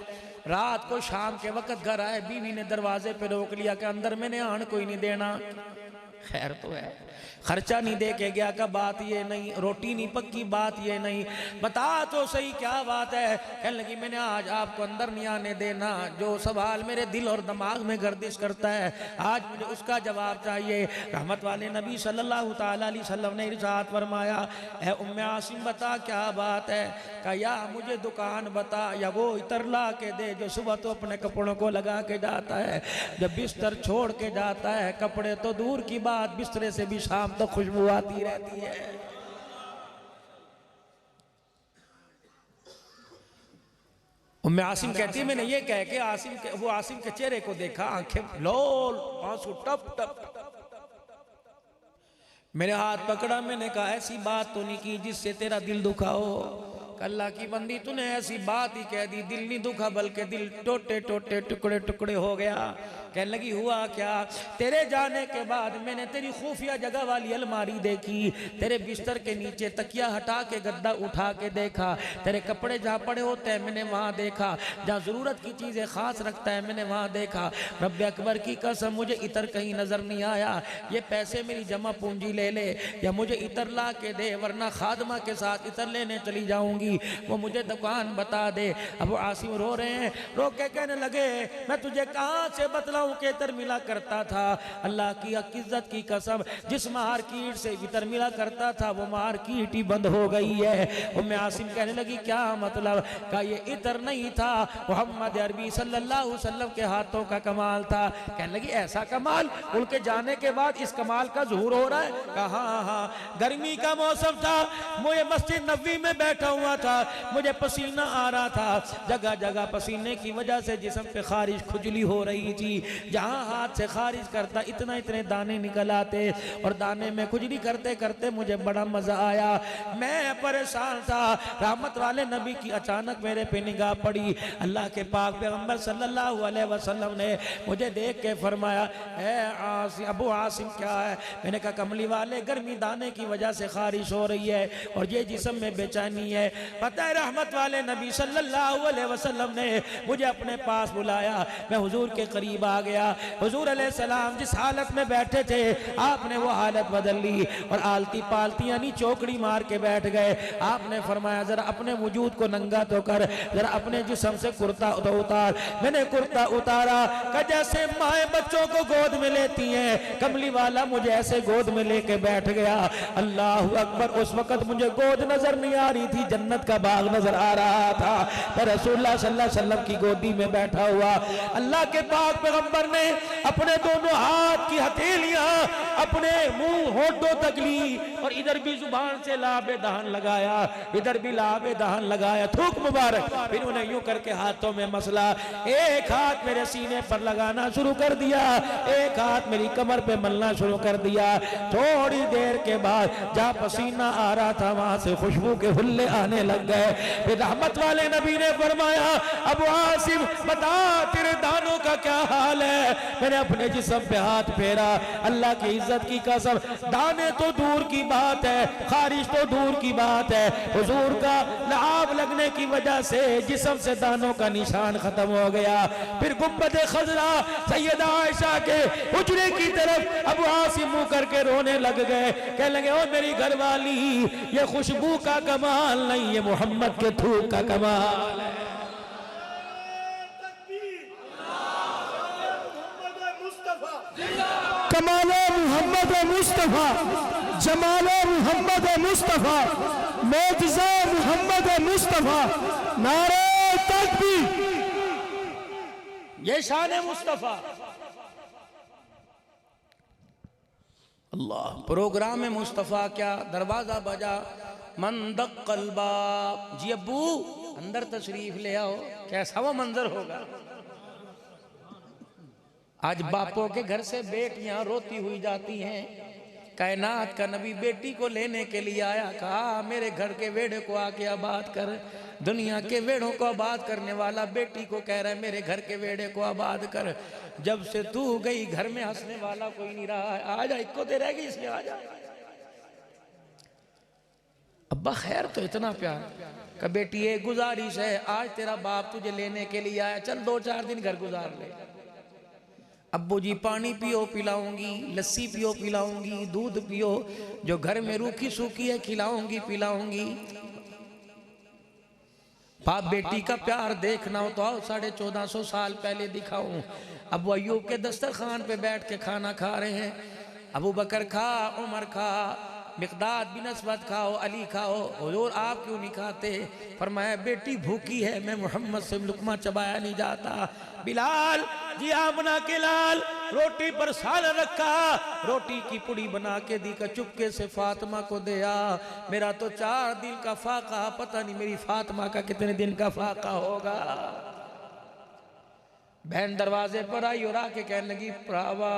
रात को शाम के वक्त घर आए, बीवी ने दरवाजे पे रोक लिया कि अंदर मैंने आन कोई नहीं देना। खैर तो है, खर्चा नहीं दे के गया का बात ये नहीं, रोटी नहीं पक्की बात ये नहीं, बता तो सही क्या बात है। कहने लगी मैंने आज आपको अंदर नहीं आने देना, जो सवाल मेरे दिल और दिमाग में गर्दिश करता है आज मुझे उसका जवाब चाहिए। रहमत वाले नबी सल्लल्लाहु ताला अलैहि वसल्लम ने इरशाद फरमाया ऐ उम्मे आसिम बता क्या बात है। कहा या मुझे दुकान बता या वो इतर ला के दे जो सुबह तो अपने कपड़ों को लगा के जाता है, जब बिस्तर छोड़ के जाता है कपड़े तो दूर की बात बिस्तरे से भी शाम तो खुशबू आती रहती है। उम्मे आसिम कहती है मैंने ये कह के वो आसिम के चेहरे को देखा, आंखें लोल, आंसू टप टप। मैंने हाथ पकड़ा, मैंने कहा ऐसी बात तो नहीं की जिससे तेरा दिल दुखा हो। अल्लाह की बंदी तूने ऐसी बात ही कह दी, दिल नहीं दुखा बल्कि दिल टोटे टोटे टुकड़े टुकड़े हो गया। कहने लगी हुआ क्या? तेरे जाने के बाद मैंने तेरी खुफिया जगह वाली अलमारी देखी, तेरे बिस्तर के नीचे तकिया हटा के गद्दा उठा के देखा, तेरे कपड़े जहाँ पड़े होते हैं मैंने वहाँ देखा, जहाँ ज़रूरत की चीज़ें ख़ास रखता है मैंने वहाँ देखा। रब अकबर की कसम मुझे इतर कहीं नज़र नहीं आया। ये पैसे मेरी जमा पूंजी ले ले या मुझे इतर ला के दे, वरना खादमा के साथ इतर लेने चली जाऊंगी, वो मुझे दुकान बता दे। अब आसिम रो रहे हैं, रो के कहने लगे मैं तुझे कहाँ से बतलाऊं के इतर मिला करता था। अल्लाह की इज्जत की कसम, जिस मार्केट से इतर मिला करता था वो मार्केट ही बंद हो गई है। उम्मे आसिम कहने लगी क्या मतलब? का ये इतर नहीं था, मोहम्मद अरबी सल्लल्लाहु अलैहि वसल्लम के हाथों का कमाल था। कहने लगी ऐसा कमाल? उनके जाने के बाद इस कमाल का ज़ुहूर हो रहा है? कहा हाँ, गर्मी का मौसम था, मुझे मस्जिद नबी में बैठा हुआ था, मुझे पसीना आ रहा था, जगह जगह पसीने की वजह से जिस्म पे खारिश खुजली हो रही थी, जहां हाथ से खारिज करता इतने दाने निकल आते, और दाने में खुजली करते करते मुझे बड़ा मजा आया, मैं परेशान था। रहमत वाले नबी की अचानक मेरे पे निगाह पड़ी। अल्लाह के पाक पैगंबर सल्लल्लाहु अलैहि वसल्लम ने मुझे देख के फरमाया अबू आसिम क्या है? मैंने कहा कमली वाले गर्मी दाने की वजह से खारिश हो रही है और ये जिस्म में बेचैनी है। पता है रहमत वाले नबी सल्लल्लाहु अलैहि वसल्लम ने मुझे अपने पास बुलाया, मैं हुजूर के करीब आ गया। हुजूर अलैहिस्सलाम जिस हालत में बैठे थे आपने वो हालत बदल ली और आलती पालती यानी चौकड़ी मार के बैठ गए। आपने फरमाया जरा अपने वजूद को नंगा तो कर, जरा अपने जिस्म से कुर्ता तो उतार। मैंने कुर्ता उतारा, जैसे माए बच्चों को गोद में लेती हैं, कमली वाला मुझे ऐसे गोद में लेके बैठ गया। अल्लाह अकबर। उस वक्त मुझे गोद नजर नहीं आ रही थी, जन्नत का बाग नजर आ रहा था। मैं रसूलुल्लाह सल्लल्लाहु अलैहि वसल्लम की गोदी में बैठा हुआ, अल्लाह के पाक पैगंबर ने अपने दोनों हाथ की हथेलियां अपने मुंह होठों तक ली और इधर भी जुबान से लाबे दहन लगाया, इधर भी लाबे दहन लगाया, थूक मुबारक। फिर उन्हें यूं करके हाथों में मसला, एक हाथ मेरे सीने पर लगाना शुरू कर दिया, एक हाथ मेरी कमर पे मलना शुरू कर दिया। थोड़ी देर के बाद जहाँ पसीना आ रहा था वहां से खुशबू के हुल्ले आने लग गए। फिर रहमत वाले नबी ने फरमाया अबू आसिम बता तेरे दानों का क्या हाल है? मैंने अपने जिस्म पे हाथ फेरा, अल्लाह की इज्जत की कसम दाने तो दूर की बात है, खारिश तो दूर की बात है, हुजूर का लहाब लगने की वजह से जिस्म से दानों का निशान खत्म हो गया। फिर गुंबद खजरा सैयदा आयशा के हुजरे की तरफ अबू आसिम मुंह करके रोने लग गए, कहने लगे ओ मेरी घरवाली ये खुशबू का कमाल नहीं, ये मोहम्मद के थूक का कमाल है। कमाल मोहम्मद मुस्तफा, जमाल मोहम्मद मुस्तफा, मौजज़ा मोहम्मद मुस्तफा, नारे तकबीर। ये शान मुस्तफा। अल्लाह। प्रोग्राम में मुस्तफा क्या दरवाजा बजा, मंदक कलबा, जी अब्बू अंदर तशरीफ ले आओ। कैसा वो मंजर होगा? आज बापों के घर से बेटियां रोती हुई जाती हैं। कायनात का नबी बेटी को लेने के लिए आया, कहा मेरे घर के वेड़े को आके आबाद कर। दुनिया के वेड़ों को आबाद करने वाला बेटी को कह रहा है मेरे घर के वेड़े को आबाद कर। जब से तू गई घर में हंसने वाला कोई नहीं रहा है। आ जा, इक्को दे रहेगी इसलिए आ जा। अब्बा खैर तो इतना प्यार का बेटी एक गुजारिश है, आज तेरा बाप तुझे लेने के लिए आया, चल 2-4 दिन घर गुजार ले। अब्बू जी पानी पियो पिलाऊंगी, लस्सी पियो पिलाऊंगी, दूध पियो, जो घर में रूखी सूखी है खिलाऊंगी पिलाऊंगी। बाप बेटी का प्यार देखना हो तो आओ 1450 साल पहले दिखाऊं। अबू अय्यूब के दस्तरखान पे बैठ के खाना खा रहे हैं। अबू बकर खा, उमर खा, मिक़दाद बिन अस्वद खाओ, अली खाओ, हुजूर आप क्यों नहीं खाते? फरमाया बेटी भूखी है, मैं मोहम्मद से लुकमा चबाया नहीं जाता। बिलाल जी आमना के लाल रोटी पर सालन रखा, रोटी की पुड़ी बना के दी का चुपके से फातिमा को दिया। मेरा तो 4 दिन का फाका, पता नहीं मेरी फातिमा का कितने दिन का फाका होगा। बहन दरवाजे पर आई और आके कहने लगी प्रावा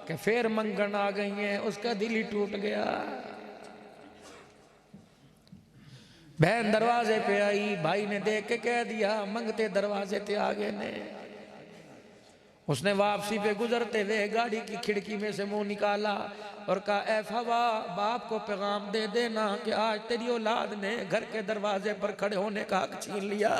कि फिर मंगन आ गई हैं। उसका दिल ही टूट गया। बहन दरवाजे पे आई, भाई ने देख के कह दिया मंगते दरवाजे ते आगे ने। उसने वापसी पे गुजरते हुए गाड़ी की खिड़की में से मुंह निकाला और कहा, ए फवा, बाप को पैगाम दे देना कि आज तेरी औलाद ने घर के दरवाजे पर खड़े होने का हक छीन लिया।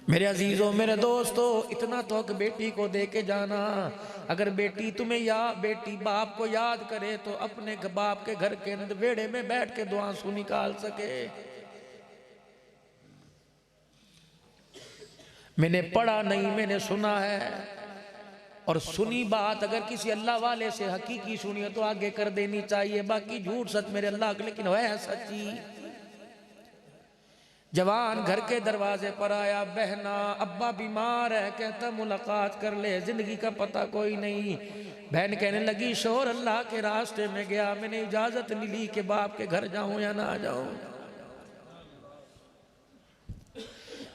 मेरे अजीजों, मेरे दोस्तों, इतना तो हक बेटी को दे के जाना। अगर बेटी तुम्हें बेटी बाप को याद करे तो अपने बाप के घर के अंदर वेड़े में बैठ के दो आंसू निकाल सके। मैंने पढ़ा नहीं, मैंने सुना है, और सुनी बात अगर किसी अल्लाह वाले से हकीकी सुनी है तो आगे कर देनी चाहिए। बाकी झूठ सच मेरे अल्लाह के, लेकिन है सच्ची। जवान घर के दरवाजे पर आया, बहना अब्बा बीमार है, कहता मुलाकात कर ले, जिंदगी का पता कोई नहीं। बहन कहने लगी, शोहर अल्लाह के रास्ते में गया, मैंने इजाजत नहीं ली कि बाप के घर जाऊं या ना जाऊं।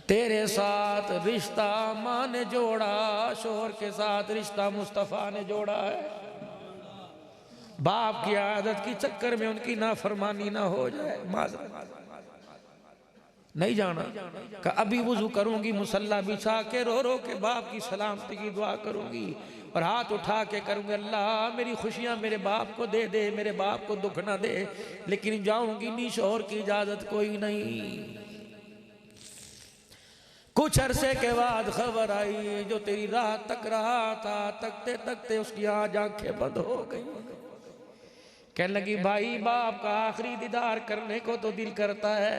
तेरे साथ रिश्ता माँ ने जोड़ा, शोहर के साथ रिश्ता मुस्तफ़ा ने जोड़ा है। बाप की आदत की चक्कर में उनकी नाफरमानी ना हो जाए। नहीं जाना का अभी वुजू करूंगी, मुसल्ला बिछा के रो रो के बाप की सलामती की दुआ करूंगी और हाथ उठा के करूंगी, अल्लाह मेरी खुशियां मेरे बाप को दे दे, मेरे बाप को दुख ना दे। लेकिन जाऊंगी नहीं, शोहर की इजाजत कोई नहीं। कुछ अरसे के बाद खबर आई, जो तेरी राह तक रहा था, तकते तकते उसकी आज आंखें बंद हो गई। कहने लगी, भाई बाप का आखिरी दीदार करने को तो दिल करता है,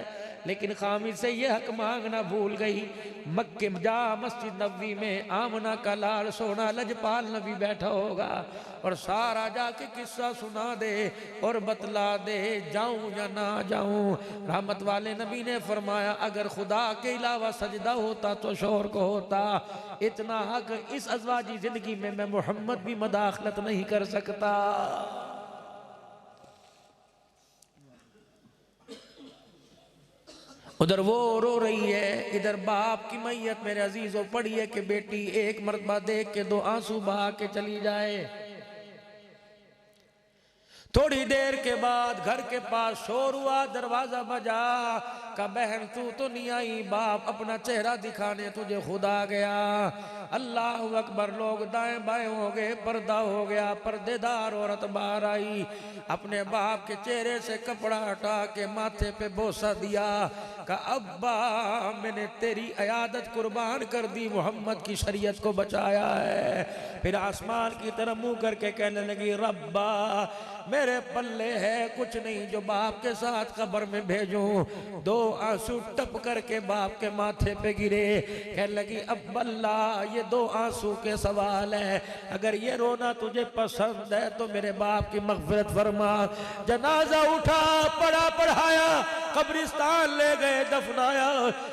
लेकिन खामिद से ये हक मांगना भूल गई। मक्के जा मस्जिद नबी में आमना का लाल सोना लजपाल नबी बैठा होगा और सारा जाके किस्सा सुना दे और बतला दे, जाऊं या ना जाऊं। रहमत वाले नबी ने फरमाया, अगर खुदा के अलावा सजदा होता तो शोहर को होता। इतना हक इस अज़वाजी जिंदगी में मैं मोहम्मद भी मदाखलत नहीं कर सकता। उधर वो रो रही है, इधर बाप की मैयत मेरे अजीजों पड़ी है कि बेटी एक मर्तबा देख के दो आंसू बहा के चली जाए। थोड़ी देर के बाद घर के पास शोर हुआ, दरवाजा बजा। का बहन तू तो नहीं आई, बाप अपना चेहरा दिखाने तुझे खुद आ गया। अल्लाह अकबर, लोग दाएं बाएं हो गए, पर्दा हो गया, पर्देदार औरत बाहर आई, अपने बाप के चेहरे से कपड़ा हटा के माथे पे बोसा दिया। का अब्बा, मैंने तेरी अयादत कुर्बान कर दी, मोहम्मद की शरीयत को बचाया है। फिर आसमान की तरफ मुंह करके कहने लगी, रब्बा मेरे पल्ले है कुछ नहीं जो बाप के साथ कब्र में भेजूं। दो आंसू टप करके बाप के माथे पे गिरे। कहने लगी, अब अल्लाह ये दो आंसू के सवाल है, अगर ये रोना तुझे पसंद है तो मेरे बाप की मग़फ़िरत फरमा। जनाजा उठा, पढ़ा पढ़ाया, कब्रिस्तान ले गए, दफनाया।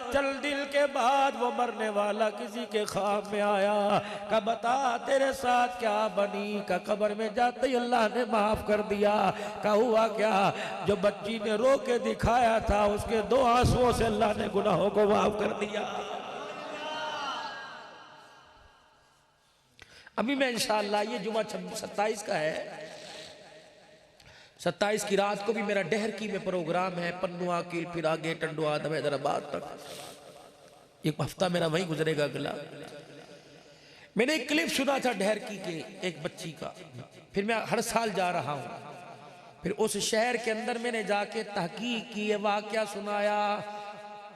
चल दिल के बाद वो मरने वाला किसी के ख्वाब में आया। का बता तेरे साथ क्या बनी? का कब्र में जाते ही अल्लाह ने माफ कर दिया। का हुआ क्या? जो बच्ची ने रो के दिखाया था उसके दो आंसुओं से अल्लाह ने गुनाहों को माफ कर दिया। अभी मैं इंशाअल्लाह, ये जुमा 27 का है, 27 की रात को भी मेरा डहरकी में प्रोग्राम है, पन्नुआ कील, फिर आगे टंडुआ, हैदराबाद तक एक हफ्ता मेरा वहीं गुजरेगा अगला। मैंने एक क्लिप सुना था डहरकी के एक बच्ची का, फिर मैं हर साल जा रहा हूँ, फिर उस शहर के अंदर मैंने जाके तहकीक की, वाकया सुनाया।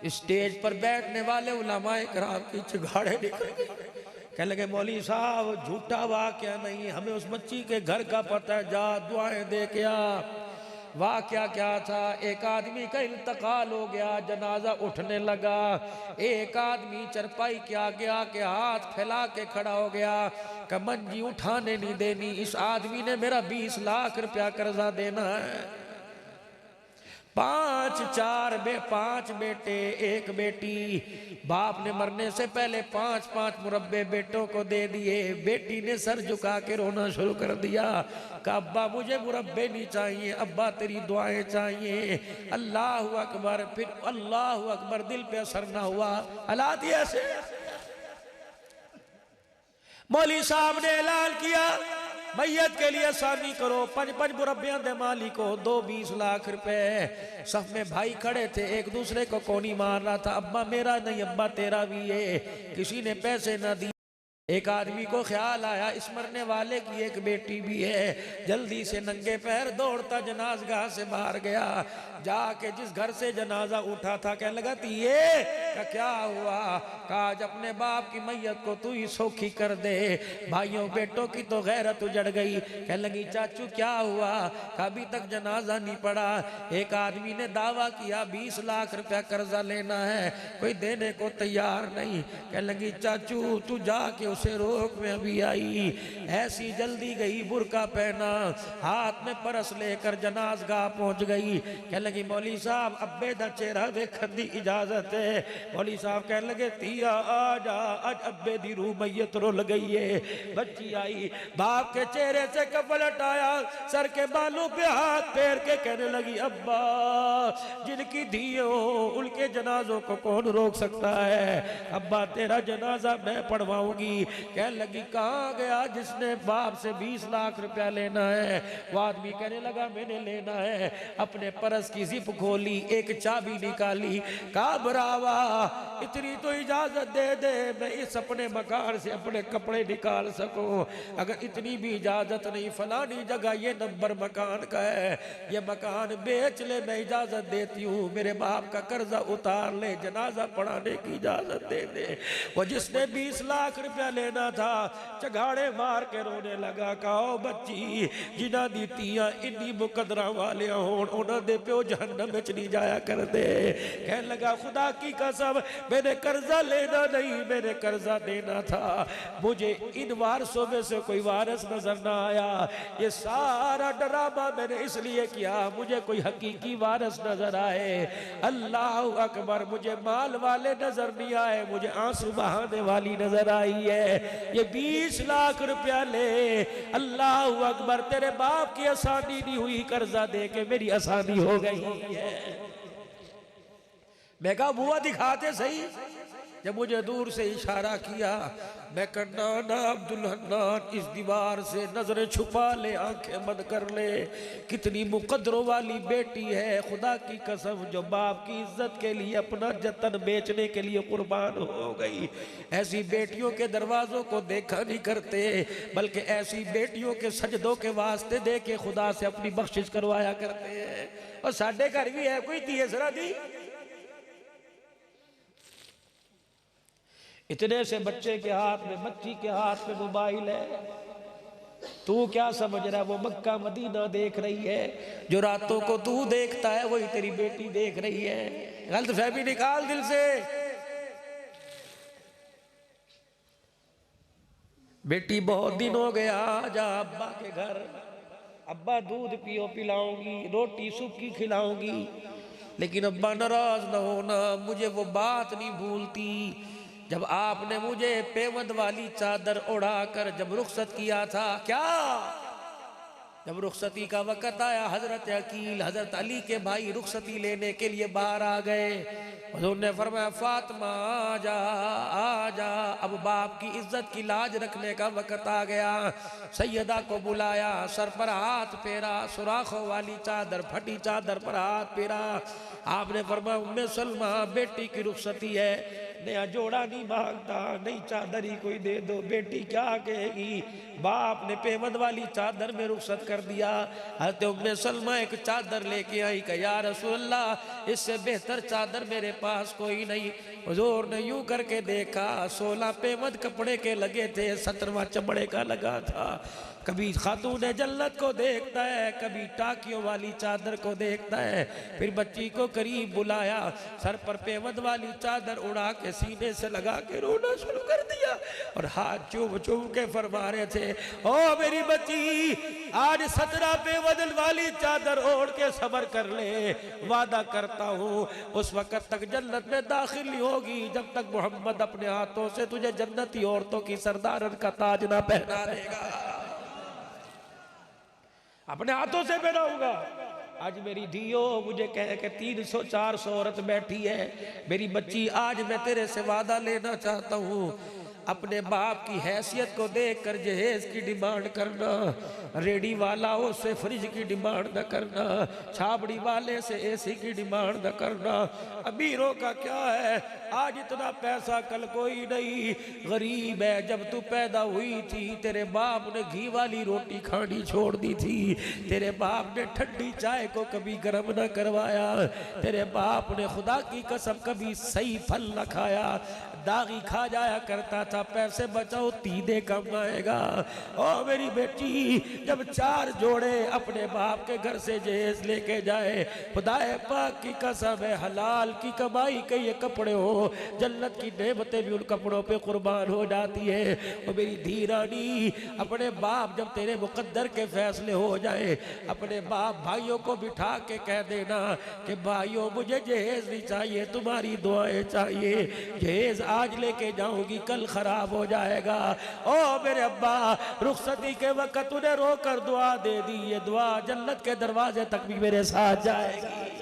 स्टेज पर बैठने वाले उलमाए कराम की चिगाड़े निकल गए। कहने लगे, मौली साहब झूठा वाकया नहीं, हमें उस बच्ची के घर का पता है, जा दुआएं दे के आ। वाकया क्या था? एक आदमी का इंतकाल हो गया, जनाजा उठने लगा, एक आदमी चरपाई के आगे आके हाथ फैला के खड़ा हो गया। का मंजी उठाने नहीं देनी, इस आदमी ने मेरा 20 लाख रुपया कर्जा देना है। 5 बेटे 1 बेटी। बाप ने मरने से पहले 5 मुरब्बे बेटों को दे दिए। बेटी ने सर झुका के रोना शुरू कर दिया। का अब्बा मुझे मुरब्बे नहीं चाहिए, अब्बा तेरी दुआएं चाहिए। अल्लाह अकबर, फिर अल्लाह अकबर, दिल पे असर ना हुआ। हालात ही ऐसे। मौली साहब ने ऐलान किया, मैयत के लिए आसानी करो। 5-5 मुरब्बियां दे माली को 20 लाख रुपए। सफ में भाई खड़े थे, एक दूसरे को कोनी मार रहा था, अब्बा मेरा नहीं अब्बा तेरा भी है। किसी ने पैसे ना दिए। एक आदमी को ख्याल आया इस मरने वाले की एक बेटी भी है। जल्दी से नंगे पैर दौड़ता जनाजगाह से बाहर गया। जाके जिस घर से जनाजा उठा था कहने लगा ये क्या हुआ? कहा आज अपने बाप की मैयत को तू ही सौखी कर दे। भाइयों बेटों की तो गैरत उजड़ गई। कहने लगी चाचू क्या हुआ? कहा अभी तक जनाजा नहीं पड़ा। एक आदमी ने दावा किया 20 लाख रुपया कर्जा लेना है, कोई देने को तैयार नहीं। कहने लगी चाचू तू जाके उसे रोक। में अभी आई, ऐसी जल्दी गई, बुरका पहना, हाथ में परस लेकर जनाजगाह पहुंच गई। कहने लगी मौली साहब अब्बे दा चेहरा देखने की इजाजत है। मौली साहब कहने लगे तिया आ जा, आज अब्बे दी रूह मैयत रुल गई है। बच्ची आई, बाप के चेहरे से कपड़ा हटाया, सर के बालों पे हाथ फेर के कहने लगी अब्बा जिनकी धियो उनके जनाजों को कौन रोक सकता है? अब्बा तेरा जनाजा मैं पढ़वाऊंगी। कहने लगी कहाँ गया जिसने बाप से 20 लाख रुपया लेना है? वो आदमी कहने लगा मैंने लेना है। अपने परस की जिप खोली, एक चाबी निकाली, कहा बरावा इतनी तो इजाजत दे दे मैं इस अपने मकान से अपने कपड़े निकाल सकूं। अगर इतनी भी इजाजत नहीं, फलानी जगह ये नंबर मकान का है, ये मकान बेच ले, मैं इजाजत देती हूँ। मेरे बाप का कर्जा उतार ले, जनाजा पढ़ाने की इजाजत दे दे। वो जिसने 20 लाख रुपया लेना था चगाड़े मार के रोने लगा। कहो बच्ची जिन्हां दी धीआं इन्नी मुकदरा वाले होण उन्हां दे प्यो जहन्नम विच नहीं जाया कर दे। कहने लगा खुदा की कसम मैंने कर्जा लेना नहीं, मैंने कर्जा देना था। मुझे इन वारसों में से कोई वारिस नजर ना आया। ये सारा ड्रामा मैंने इसलिए किया मुझे कोई हकीकी वारिस नजर आए। अल्लाह अकबर, मुझे माल वाले नजर नहीं आए, मुझे आंसू बहाने वाली नजर आई है। ये 20 लाख रुपया ले, अल्लाह अकबर, तेरे बाप की आसानी नहीं हुई, कर्जा दे के मेरी आसानी हो गई है। मैं कहा बुआ दिखाते सही। जब मुझे दूर से इशारा किया मैं कहना ना अब्दुल हन्नान इस दीवार से नजरें छुपा ले, आंखें बंद कर ले। कितनी मुकद्दरों वाली बेटी है, खुदा की कसम जो बाप की इज्जत के लिए अपना जतन बेचने के लिए कुर्बान हो गई। ऐसी बेटियों के दरवाजों को देखा नहीं करते, बल्कि ऐसी बेटियों के सजदों के वास्ते दे के खुदा से अपनी बख्शिश करवाया करते हैं। और साढ़े घर भी है कोई तीसरा दी। इतने से बच्चे के हाथ में, बच्ची के हाथ में मोबाइल है। तू क्या समझ रहा है वो मक्का मदीना देख रही है? जो रातों को तू देखता है वही तेरी बेटी देख रही है। गलत फहमी निकाल दिल से। बेटी बहुत दिन हो गया, जा अब्बा के घर, अब्बा दूध पियो पिलाऊंगी, रोटी सूखी खिलाऊंगी। लेकिन अब्बा नाराज ना होना, मुझे वो बात नहीं भूलती जब आपने मुझे पेवंद वाली चादर उड़ाकर जब रुखसत किया था। क्या जब रुखसती का वक़्त आया, हजरत अकील हजरत अली के भाई रुखसती लेने के लिए बाहर आ गए। हुज़ूर ने फरमाया फातिमा आजा आजा, अब बाप की इज्जत की लाज रखने का वक़्त आ गया। सैयदा को बुलाया, सर पर हाथ फेरा, सुराखों वाली चादर, फटी चादर पर हाथ फेरा। आपने फरमाया उम्मे सलमा बेटी की रुखसती है, नया जोड़ा नहीं मांगता, नई चादर ही कोई दे दो। बेटी क्या कहेगी? बाप ने पेवंद वाली चादर में रुखसत कर दिया। हज़रत उम्मे सलमा एक चादर लेके आई कि या रसूलल्लाह इससे बेहतर चादर मेरे पास कोई नहीं। हुजूर ने यूं करके देखा, 16 पेवंद कपड़े के लगे थे, 17वां चमड़े का लगा था। कभी खातून जन्नत को देखता है, कभी टाकियों वाली चादर को देखता है। फिर बच्ची को करीब बुलाया, सर पर पेवंद वाली चादर उड़ा के सीने से लगा के रोना शुरू कर दिया और हाथ चूम चूम के फरमा रहे थे ओ मेरी बच्ची आज 17 पेवंद वाली चादर ओढ़ के सबर कर ले। वादा करता हूँ उस वक़्त तक जन्नत में दाखिल नहीं होगी जब तक मोहम्मद अपने हाथों से तुझे जन्नती औरतों की सरदारन का ताज ना पहना देगा। अपने हाथों से पहनाऊंगा। आज मेरी धियो मुझे कह के 300-400 औरत बैठी है, मेरी बच्ची आज मैं तेरे से वादा लेना चाहता हूँ। अपने बाप की हैसियत को देख कर जहेज की डिमांड करना, रेडी वालाओं से फ्रिज की डिमांड न करना, छाबड़ी वाले से एसी की डिमांड न करना। अमीरों का क्या है, आज इतना पैसा कल कोई नहीं। गरीब है, जब तू पैदा हुई थी तेरे बाप ने घी वाली रोटी खानी छोड़ दी थी, तेरे बाप ने ठंडी चाय को कभी गर्म न करवाया, तेरे बाप ने खुदा की कसम कभी सही फल न खाया, दागी खा जाया करता था। पैसे बचाओ तीदे कम आएगा। ओ मेरी बेटी, जब 4 जोड़े अपने बाप के घर से जहेज लेके जाए, खुदाए पाक की कसम है हलाल की कमाई के ये कपड़े हो, जन्नत की नेमतें भी उन कपड़ों पे कुर्बान हो जाती है। और मेरी धीरानी, अपने बाप जब तेरे मुकद्दर के फैसले हो जाए, अपने बाप भाइयों को बिठा के कह देना कि भाइयों मुझे जहेज नहीं चाहिए, तुम्हारी दुआएं चाहिए। जहेज आज लेके जाऊंगी, कल खराब हो जाएगा। ओ मेरे अब्बा, रुखसती के वक्त उन्हें रोकर दुआ दे दी, ये दुआ जन्नत के दरवाजे तक भी मेरे साथ जाएगी।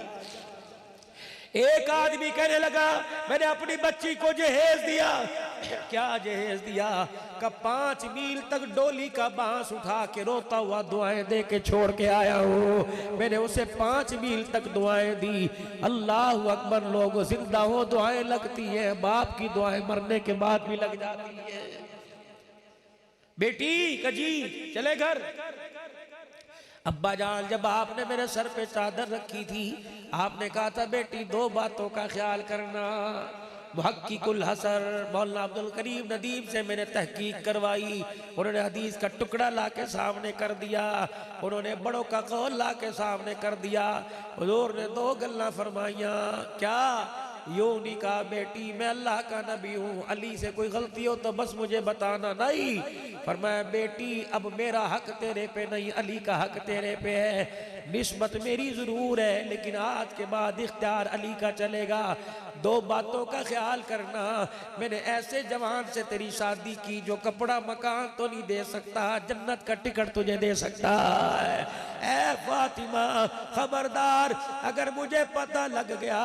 एक आदमी कहने लगा, मैंने अपनी बच्ची को जहेज दिया। क्या जहेज दिया? का 5 मील तक डोली का बांस उठा के रोता हुआ दुआएं दे के छोड़ के आया हूँ। मैंने उसे 5 मील तक दुआएं दी। अल्लाह अकबर। लोग जिंदा हो दुआएं लगती है, बाप की दुआएं मरने के बाद भी लग जाती है। बेटी कजी चले घर। अब्बा जान, जब आपने मेरे सर पे चादर रखी थी, आपने कहा था बेटी 2 बातों का ख्याल करना। मुहक्किकुल हसर मौलाना अब्दुल करीम नदीम से मैंने तहकीक करवाई, उन्होंने हदीस का टुकड़ा ला के सामने कर दिया, उन्होंने बड़ों का कौल ला के सामने कर दिया। हुजूर ने 2 गल्ला फरमाइया। क्या? यूं नहीं कहा बेटी मैं अल्लाह का नबी हूँ, अली से कोई गलती हो तो बस मुझे बताना। नहीं, फरमाया बेटी अब मेरा हक तेरे पे नहीं, अली का हक तेरे पे है। निस्बत मेरी जरूर है, लेकिन आज के बाद इख्तियार अली का चलेगा। 2 बातों का ख्याल करना। मैंने ऐसे जवान से तेरी शादी की जो कपड़ा मकान तो नहीं दे सकता, जन्नत का टिकट तुझे दे सकता है। ऐ फातिमा खबरदार, अगर मुझे पता लग गया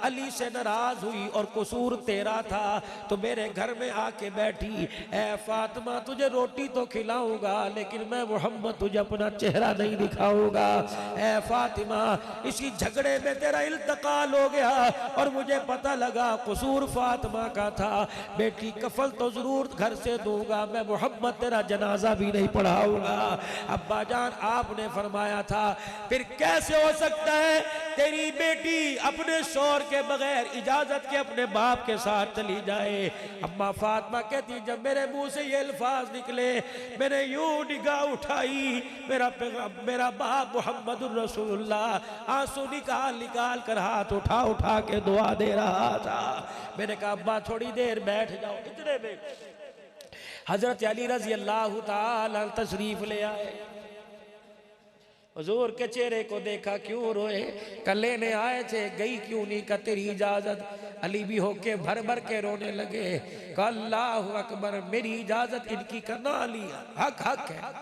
अली से नाराज हुई और कसूर तेरा था तो मेरे घर में आके बैठी, ऐ फातिमा तुझे रोटी तो खिलाऊंगा लेकिन मैं मोहम्मद तुझे अपना चेहरा नहीं दिखाऊंगा। ऐ फातिमा, इसी झगड़े में तेरा इल्तकाल हो गया और मुझे पता लगा कसूर फातिमा का था। बेटी कफल तो जरूर घर से दूंगा, मैं मोहम्मद तेरा जनाजा भी नहीं पढ़ाऊंगा। अब्बा जान, आपने फरमाया था फिर कैसे हो सकता है तेरी बेटी अपने शौहर के बगैर इजाजत के अपने बाप के साथ चली जाए। अम्मा फातिमा कहती जब मेरे मुंह से ये अल्फाज निकले, मैंने यूं निगाह उठाई, मेरा बाप मोहम्मदुर रसूलुल्लाह आंसू निकाल निकाल कर हाथ उठा उठा के दुआ दे रहा था। मैंने कहा अब्बा थोड़ी देर बैठ जाओ। इतने में हजरत अली रजी अल्लाह ताला तशरीफ ले आए। हुजूर के चेहरे को देखा, क्यों रोए? कल लेने आए थे, गई क्यों नहीं? का तेरी इजाजत। अली भी होके भर भर के रोने लगे। का अल्लाहु अकबर, मेरी इजाजत इनकी करना अली हक हक है।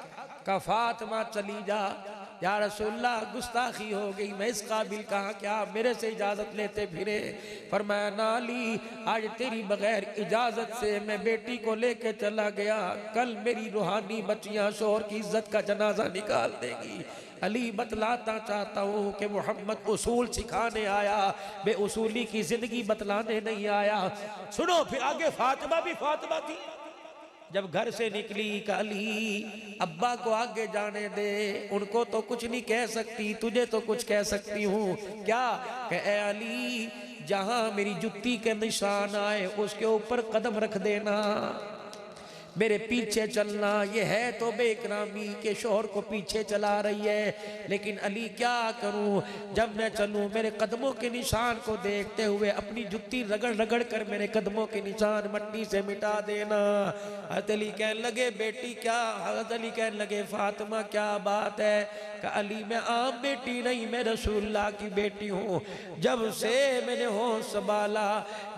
का फातिमा चली जा। या रसूलल्लाह गुस्ताखी हो गई, मैं इस काबिल कहाँ क्या मेरे से इजाजत लेते फिरे। फरमाया ना अली, आज तेरी बगैर इजाजत से मैं बेटी को लेके चला गया, कल मेरी रूहानी बच्चियां शोहर की इज्जत का जनाजा निकाल देगी। अली बतलाता चाहता हूँ कि मोहम्मद उसूल सिखाने आया, बेउसूली की जिंदगी बतलाने नहीं आया। सुनो फिर आगे फातिमा भी फातिमा थी। जब घर से निकली का अली अब्बा को आगे जाने दे, उनको तो कुछ नहीं कह सकती, तुझे तो कुछ कह सकती हूँ। क्या? ए अली, जहाँ मेरी जुत्ती के निशान आए उसके ऊपर कदम रख देना, मेरे पीछे चलना। ये है तो बेइकरामी के शोहर को पीछे चला रही है, लेकिन अली क्या करूं, जब मैं चलूं मेरे कदमों के निशान को देखते हुए अपनी जुत्ती रगड़ रगड़ कर मेरे कदमों के निशान मट्टी से मिटा देना। हज़रत अली कहने लगे बेटी क्या? हज़रत अली कहने लगे फातिमा क्या बात है? कि अली मैं आम बेटी नहीं, मैं रसूलुल्लाह की बेटी हूँ। जब से मैंने होश संभाला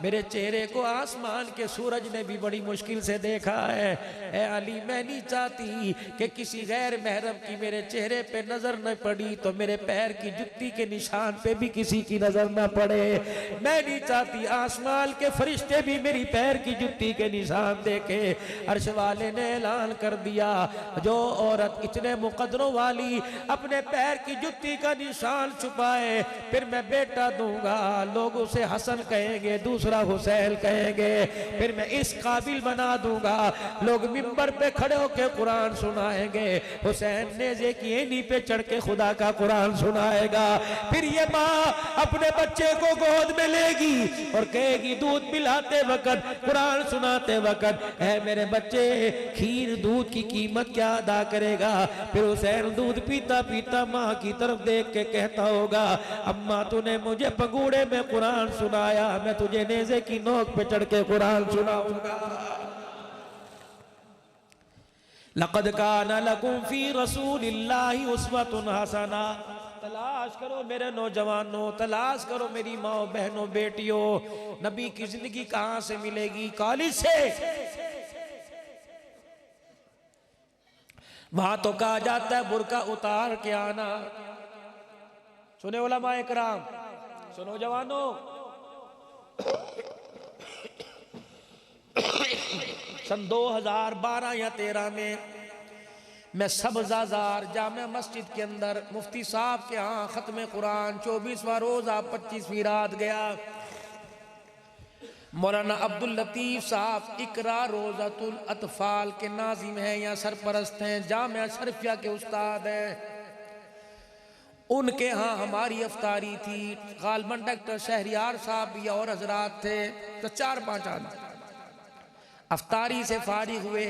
मेरे चेहरे को आसमान के सूरज ने भी बड़ी मुश्किल से देखा है। है। ए अली, मैं नहीं चाहती कि किसी गैर महरम की मेरे चेहरे पे नजर न पड़ी तो मेरे पैर की जुत्ती के निशान पे भी किसी की नजर न पड़े। मैं नहीं चाहती आसमान के फरिश्ते भी मेरी पैर की जुत्ती के निशान देखे। अर्श वाले ने ऐलान कर दिया, जो औरत इतने मुकद्दरों वाली अपने पैर की जुत्ती का निशान छुपाए, फिर मैं बेटा दूंगा, लोग उसे हसन कहेंगे, दूसरा हुसैन कहेंगे, फिर मैं इस काबिल बना दूंगा, लोग मिंबर पे खड़े होकर कुरान सुनाएंगे, हुसैन नेज़े की एनी पे चढ़ के खुदा का कुरान सुनाएगा। फिर ये माँ अपने बच्चे को गोद में लेगी और कहेगी दूध पिलाते वक्त, कुरान सुनाते वक्त, है मेरे बच्चे, खीर दूध की कीमत क्या अदा करेगा। फिर हुसैन दूध पीता पीता माँ की तरफ देख के कहता होगा, अम्मा तूने मुझे पगूड़े में कुरान सुनाया, मैं तुझे नेज़े की नोक पे चढ़ के कुरान सुनाऊंगा। लक़द काना लकुम फी रसूलिल्लाहि उस्वतुन हसना। तलाश करो मेरे नौजवानों, तलाश करो मेरी माओ बहनों बेटियों, नबी की जिंदगी कहां से मिलेगी? कॉलेज से। वहां तो कहा जाता है बुर्का उतार के आना। सुने उलमा इकराम, सुनो जवानों, सन 2012 या 13 में मैं सब्ज़ाज़ार जामिया मस्जिद के अंदर मुफ्ती साहब के यहाँ ख़त्म कुरान 24वां रोज़ा 25वीं रात गया। मौलाना अब्दुल लतीफ़ साहब इकरा रोज़ातुल अतफ़ाल के नाज़िम हैं या सरपरस्त हैं, जामिया शरीफिया के उस्ताद हैं। उनके यहाँ हमारी अफ्तारी थी। गालबन डॉक्टर शहरियार साहब भी और हजरात थे, तो 4-5 आदमी अफ्तारी से फारिग हुए।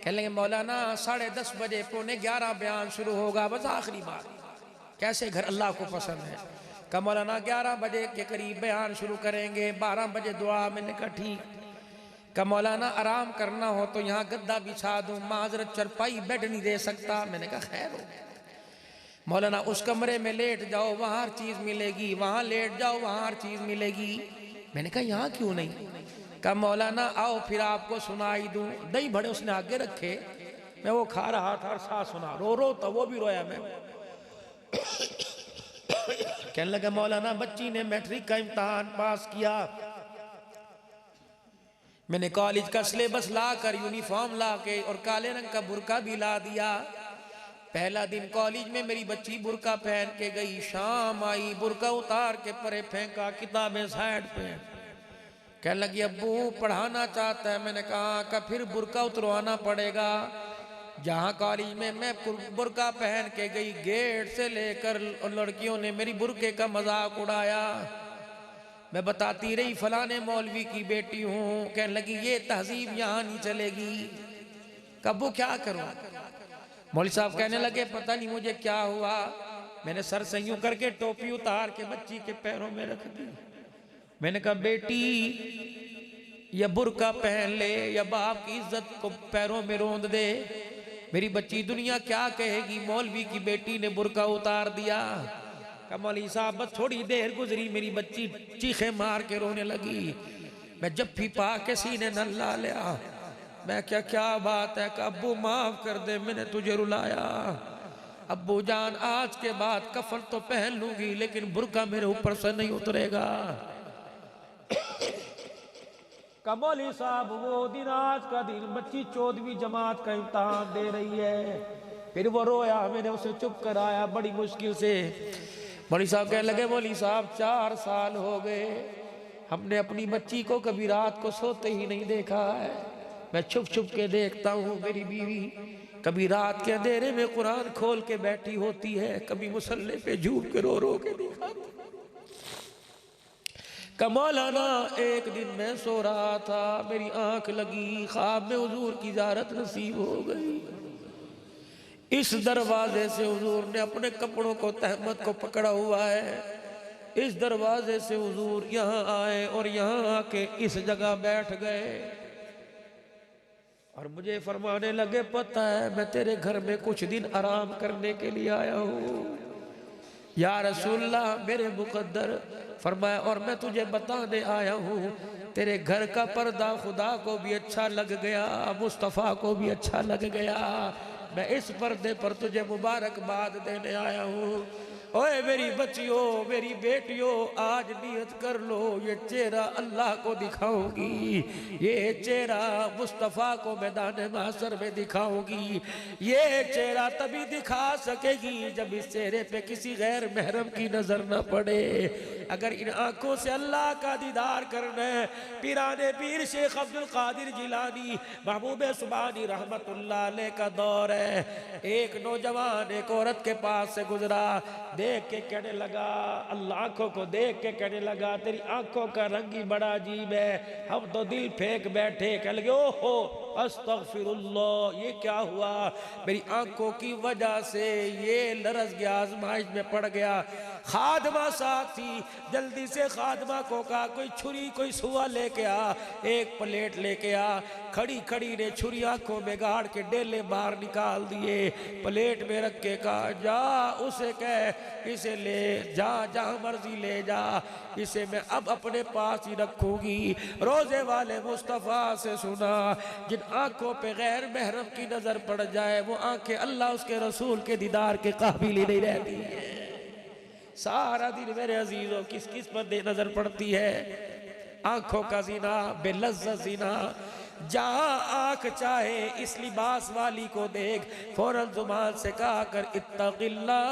कह लेंगे मौलाना 10:30 बजे 11:45 बयान शुरू होगा, बस आखिरी बार, कैसे घर अल्लाह को पसंद है। कहा मौलाना 11 बजे के करीब बयान शुरू करेंगे, 12 बजे दुआ। मैंने कहा ठीक। कहा मौलाना आराम करना हो तो यहाँ गद्दा बिछा दूँ, माजरत चरपाई बेड नहीं दे सकता। मैंने कहा खैर हो। मौलाना उस कमरे में लेट जाओ, वहाँ हर चीज़ मिलेगी, वहाँ लेट जाओ, वहाँ हर चीज़ मिलेगी। मैंने कहा यहाँ क्यों नहीं? कहा मौलाना आओ फिर आपको सुनाई दूं। दही बड़े उसने आगे रखे, मैं वो खा रहा था और साथ सुना, रो रो तो वो भी रोया। मैं कहने लगा मौलाना बच्ची ने मैट्रिक का इम्तहान पास किया, मैंने कॉलेज का सिलेबस ला कर, यूनिफॉर्म ला के और काले रंग का बुर्का भी ला दिया। पहला दिन कॉलेज में मेरी बच्ची बुर्का पहन के गई, शाम आई बुर्का उतार के परे फेंका, किताबें साइड पे। कहने लगी अब्बू पढ़ाना चाहता है। मैंने कहा का फिर बुर्का उतरवाना पड़ेगा। जहाँ कॉलेज में मैं बुर्का पहन के गई, गेट से लेकर लड़कियों ने मेरी बुर्के का मजाक उड़ाया। मैं बताती रही फलाने मौलवी की बेटी हूँ। कहने लगी ये तहजीब यहाँ नहीं चलेगी। कब्बू क्या करूँ? मौलवी साहब कहने लगे पता नहीं मुझे क्या हुआ, मैंने सर से यूं करके टोपी उतार के बच्ची के पैरों में रख दी। मैंने कहा बेटी या बुर्का पहन ले या बाप की इज्जत को पैरों में रोंद दे, मेरी बच्ची दुनिया क्या कहेगी? मौलवी की बेटी ने बुर्का उतार दिया। कहा मौलवी साहब बस थोड़ी देर गुजरी, मेरी बच्ची चीखे मार के रोने लगी। मैं जफ्फी पा के सीने न ला लिया। मैं क्या बात है? कहा अब्बू माफ कर दे, मैंने तुझे रुलाया। अब्बू जान आज के बाद कफन तो पहन लूंगी लेकिन बुर्का मेरे ऊपर से नहीं उतरेगा। कमौली साहब वो दिन आज का दिन, बच्ची 14वीं जमात का इम्तहान दे रही है। फिर वो रोया, मैंने उसे चुप कराया बड़ी मुश्किल से। मौलवी साहब कहने लगे मौलवी साहब 4 साल हो गए, हमने अपनी बच्ची को कभी रात को सोते ही नहीं देखा है। मैं छुप छुप के देखता हूँ, मेरी बीवी कभी रात के अंधेरे में कुरान खोल के बैठी होती है, कभी मुसल्ले पे झूठ के रो रो के दिखाती। मौलाना एक दिन मैं सो रहा था, मेरी आंख लगी, ख्वाब में हुजूर की ज़ियारत नसीब हो गई। इस दरवाजे से हुजूर ने अपने कपड़ों को तहमत को पकड़ा हुआ है। इस दरवाजे से हुजूर यहाँ आए और यहाँ आके इस जगह बैठ गए और मुझे फरमाने लगे पता है मैं तेरे घर में कुछ दिन आराम करने के लिए आया हूँ, या रसूलल्लाह मेरे मुकद्दर। फरमाया और मैं तुझे बताने आया हूँ तेरे घर का पर्दा खुदा को भी अच्छा लग गया, मुस्तफ़ा को भी अच्छा लग गया। मैं इस पर्दे पर तुझे मुबारकबाद देने आया हूँ। ओए मेरी बच्चियों, मेरी बेटियों, आज नियत कर लो ये चेहरा अल्लाह को दिखाऊंगी, ये चेहरा मुस्तफ़ा को मैदान महशर में दिखाऊंगी। ये चेहरा तभी दिखा सकेगी जब इस चेहरे पे किसी गैर महरम की नजर न पड़े। अगर इन आंखों से अल्लाह का दीदार करना है, पीराने पीर शेख अब्दुल कादिर जिलानी महबूब सुबानी रहमतुल्लाह अलैह का दौर है। एक नौजवान एक औरत के पास से गुजरा, देख के कहने लगा, अल्लाह आंखों को देख के कहने लगा तेरी आंखों का रंग ही बड़ा अजीब है। हम तो दिल फेंक बैठे, कह लगे ओहो अस्तगफिरुल्लाह, ये क्या हुआ? मेरी आंखों की वजह से ये लरस गया, आजमाइश में पड़ गया। खादमा साथ थी, जल्दी से खादमा को कहा कोई छुरी कोई सुआ लेके आ, एक प्लेट लेके आ। खड़ी खड़ी ने छुरी आंखों में गाड़ के डेले बाहर निकाल दिए, प्लेट में रख के कहा जा उसे कह इसे ले जा, जहाँ मर्जी ले जा, इसे मैं अब अपने पास ही रखूंगी। रोजे वाले मुस्तफ़ा से सुना, जिन आंखों पे गैर महरम की नजर पड़ जाए वो आंखें अल्लाह उसके रसूल के दीदार के काबिल ही नहीं रहती है। सारा दिन मेरे अजीजों किस किस पर नजर पड़ती है? आंखों का ज़िना, बेलज़्ज़त ज़िना। जहाँ आंख चाहे इस लिबास वाली को देख, फौरन जुबान से कहा कर इत्तक़िल्लाह,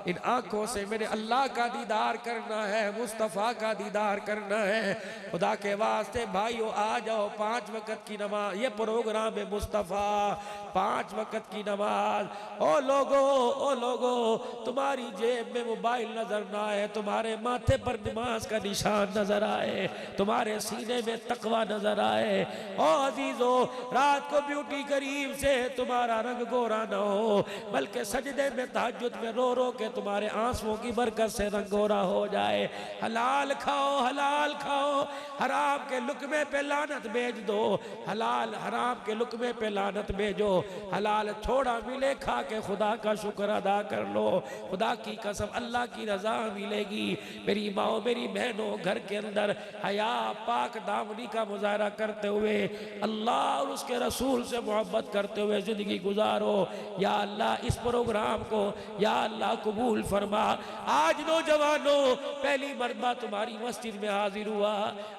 इन आंखों से मेरे अल्लाह का दीदार करना है, मुस्तफ़ा का दीदार करना है। खुदा के वास्ते भाइयों आ जाओ, 5 वक़्त की नमाज, ये प्रोग्राम है मुस्तफ़ा, 5 वक़्त की नमाज। ओ लोगो तुम्हारी जेब में मोबाइल नजर ना आए, तुम्हारे माथे पर नमाज का निशान नजर आए, तुम्हारे सीने में तकवा नजर आए। ओ अजीजो, रात को ब्यूटी करीम से तुम्हारा रंग गोरा न हो, बल्कि सजदे में तहज्जुद में रो रो के तुम्हारे आंसुओं की बरकत से रंग गोरा हो जाए। हलाल खाओ, हलाल खाओ, हराम के लुकमे पे लानत भेज दो, हलाल हराम के लुकमे पे लानत भेजो। हलाल थोड़ा मिले खा के खुदा का शुक्र अदा कर लो। खुदा की कसम अल्लाह की रजा मिलेगी। मेरी माओ, मेरी बहनों, घर के अंदर हया पाक दामनी का मुजाहरा करते हुए अल्लाह और उसके रसूल से मोहब्बत करते हुए ज़िंदगी गुजारो। या अल्लाह इस प्रोग्राम को या अल्लाह कबूल फरमा। आज नौजवानों पहली मरतबा तुम्हारी मस्जिद में हाजिर हुआ,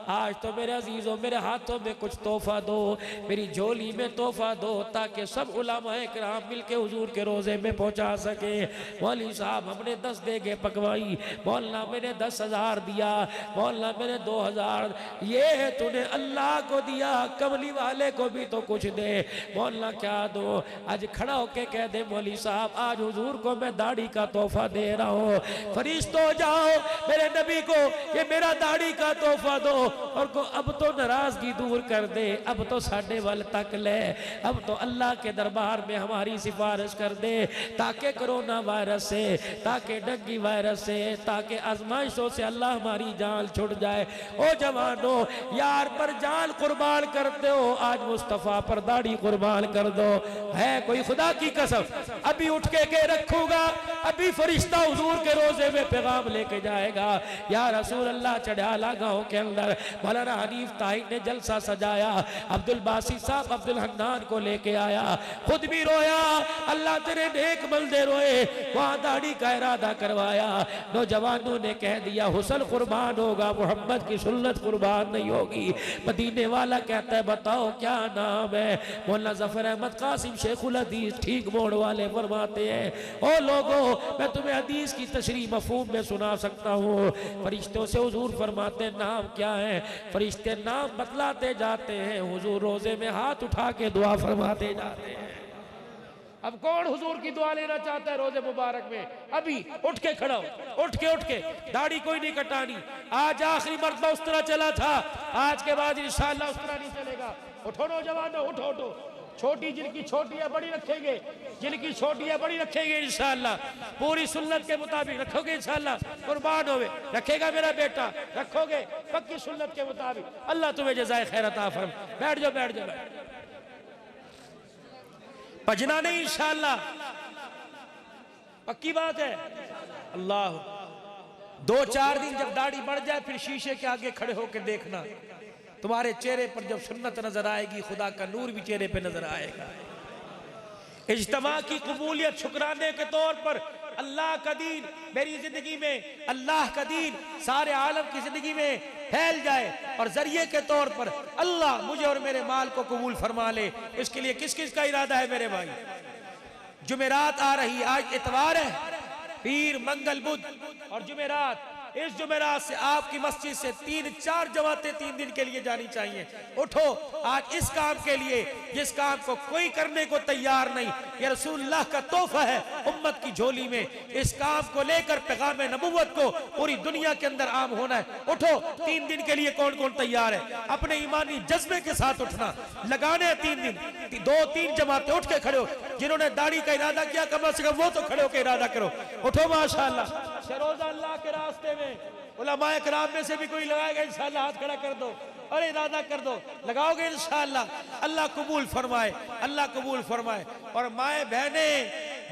आज तो मेरे अजीज़ों मेरे हाथों में कुछ तोहफा दो, मेरी झोली में तोहफा दो, ताकि सब उलमाए किराम मिल के हुजूर के रोज़े में पहुँचा सके। मौलवी साहब हमने 10 देगे पकवाई, मौलाना मैंने 10,000 दिया, मौलाना मैंने 2,000, ये तूने अल्लाह को दिया, कमली वाले को भी तो कुछ दे। मौलाना क्या दो? आज खड़ा होके कह दे मौलवी साहब आज हुजूर को मैं दाढ़ी का तोहफा दे रहा हूँ। फरिश्तों जाओ मेरे नबी को ये मेरा दाढ़ी का तोहफा दो, और को अब तो नाराजगी दूर कर दे, अब तो साढ़े वाल तक ले, अब तो अल्लाह के दरबार में हमारी सिफारिश कर दे, ताकि कोरोना वायरस से, ताकि डेंगू वायरस से, ताकि आजमाइशों से अल्लाह हमारी जान छुट जाए। ओ जवानों, यार पर जान कुर्बान करते हो, आज मुस्तफ़ा पर दाढ़ी कुर्बान कर दो। है कोई खुदा की कसम अभी उठ के रखूंगा, अभी फरिश्ता हुजूर के रोजे में पैगाम लेके जाएगा। या रसूल अल्लाह चढ़ाला गाँव के अंदर मौलाना हनीफ ताहिर ने जलसा सजाया, अब्दुल बासी साहब अब्दुल हन्नान को लेके आया, खुद भी रोया, अल्लाह तेरे नेक बंदे रोए, वहाँ दाढ़ी का इरादा करवाया। नौजवानों ने कह दिया हुस्न कुर्बान होगा, मोहम्मद की सुन्नत कुर्बान नहीं होगी। मदीने वाला कहता है बताओ क्या नाम है? मौलाना जफर अहमद कासिम शेखुल हदीस ठीक मोड़ वाले फरमाते हैं, ओ लोगों मैं तुम्हें हदीस की तशरीह मफहूम में सुना सकता हूँ। फरिश्तों से हुजूर फरमाते नाम क्या है? फरिश्ते नाम बतलाते जाते हैं, हुजूर रोजे में हाथ उठा के दुआ फरमाते जाते हैं। अब कौन हुजूर की दुआ लेना चाहता है रोजे मुबारक में? अभी उठ के खड़ा हो, उठ के दाढ़ी कोई नहीं कटानी। आज आखिरी मर्तबा उस तरह चला था, आज के बाद इंशाअल्लाह उस तरह नहीं चलेगा। उठो नौजवानों, उठो उठो, छोटी जिनकी छोटी है बड़ी रखेंगे, जिनकी छोटी है बड़ी रखेंगे इंशाअल्लाह, पूरी सुन्नत के मुताबिक रखोगे इंशाअल्लाह, कुर्बान होवे रखेगा मेरा बेटा, रखोगे पक्की सुन्नत के मुताबिक, अल्लाह तुम्हें जज़ाए खैर अता फरमाए। बैठ जाओ बैठ जाओ, भजना नहीं इंशाअल्लाह। पक्की बात है। अल्लाह, 2-4 दिन जब दाढ़ी बढ़ जाए फिर शीशे के आगे खड़े होकर देखना, तुम्हारे चेहरे पर जब सुन्नत नजर आएगी खुदा का नूर भी चेहरे पे नजर आएगा। इज्तिमा की कबूलियत शुक्राने के तौर पर अल्लाह का दीन मेरी जिंदगी में, अल्लाह का दीन सारे आलम की जिंदगी में फैल जाए और जरिए के तौर पर अल्लाह मुझे और मेरे माल को कबूल फरमा ले। इसके लिए किस किस का इरादा है मेरे भाई? जुमेरात आ रही, आज इतवार है, पीर मंगल बुध और जुमेरात। इस जुमेरात से आपकी मस्जिद से 3-4 जमातें 3 दिन के लिए जानी चाहिए। उठो आज इस काम के लिए जिस काम को कोई करने को तैयार नहीं, ये रसूलुल्लाह का तोहफा है उम्मत की झोली में। इस काम को लेकर पैगाम नबुव्वत को पूरी दुनिया के अंदर आम होना है। उठो 3 दिन के लिए कौन कौन तैयार है? अपने ईमानी जज्बे के साथ उठना, लगाने 3 दिन, 2-3 जमातें उठ के खड़े हो। जिन्होंने दाढ़ी का इरादा किया कम से कम वो तो खड़े होकर इरादा करो। उठो माशाअल्लाह, रोजा अल्लाह के रास्ते में उलमाए किराम में से भी कोई लगाएगा इंशाअल्लाह, हाथ खड़ा कर दो और इरादा कर दो, लगाओगे इंशाअल्लाह। अल्लाह कबूल फरमाए, अल्लाह कबूल फरमाए। और माए बहने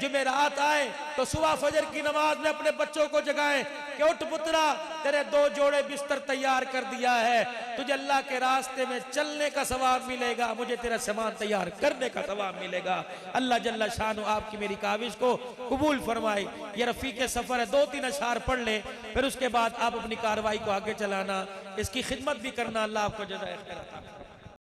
जुमेरात आए तो सुबह फजर की नमाज में अपने बच्चों को जगाएं कि उठ पुत्रा, तेरे 2 जोड़े बिस्तर तैयार कर दिया है, तुझे अल्लाह के रास्ते में चलने का सवाब मिलेगा, मुझे तेरा सामान तैयार करने का सवाब मिलेगा। अल्लाह जल्ला शानु आपकी मेरी काविश को कबूल फरमाए। ये रफीक सफर है, 2-3 अशआर पढ़ ले, फिर उसके बाद आप अपनी कार्रवाई को आगे चलाना, इसकी खिदमत भी करना। अल्लाह आपको जज़ाए खैर अता फरमाए।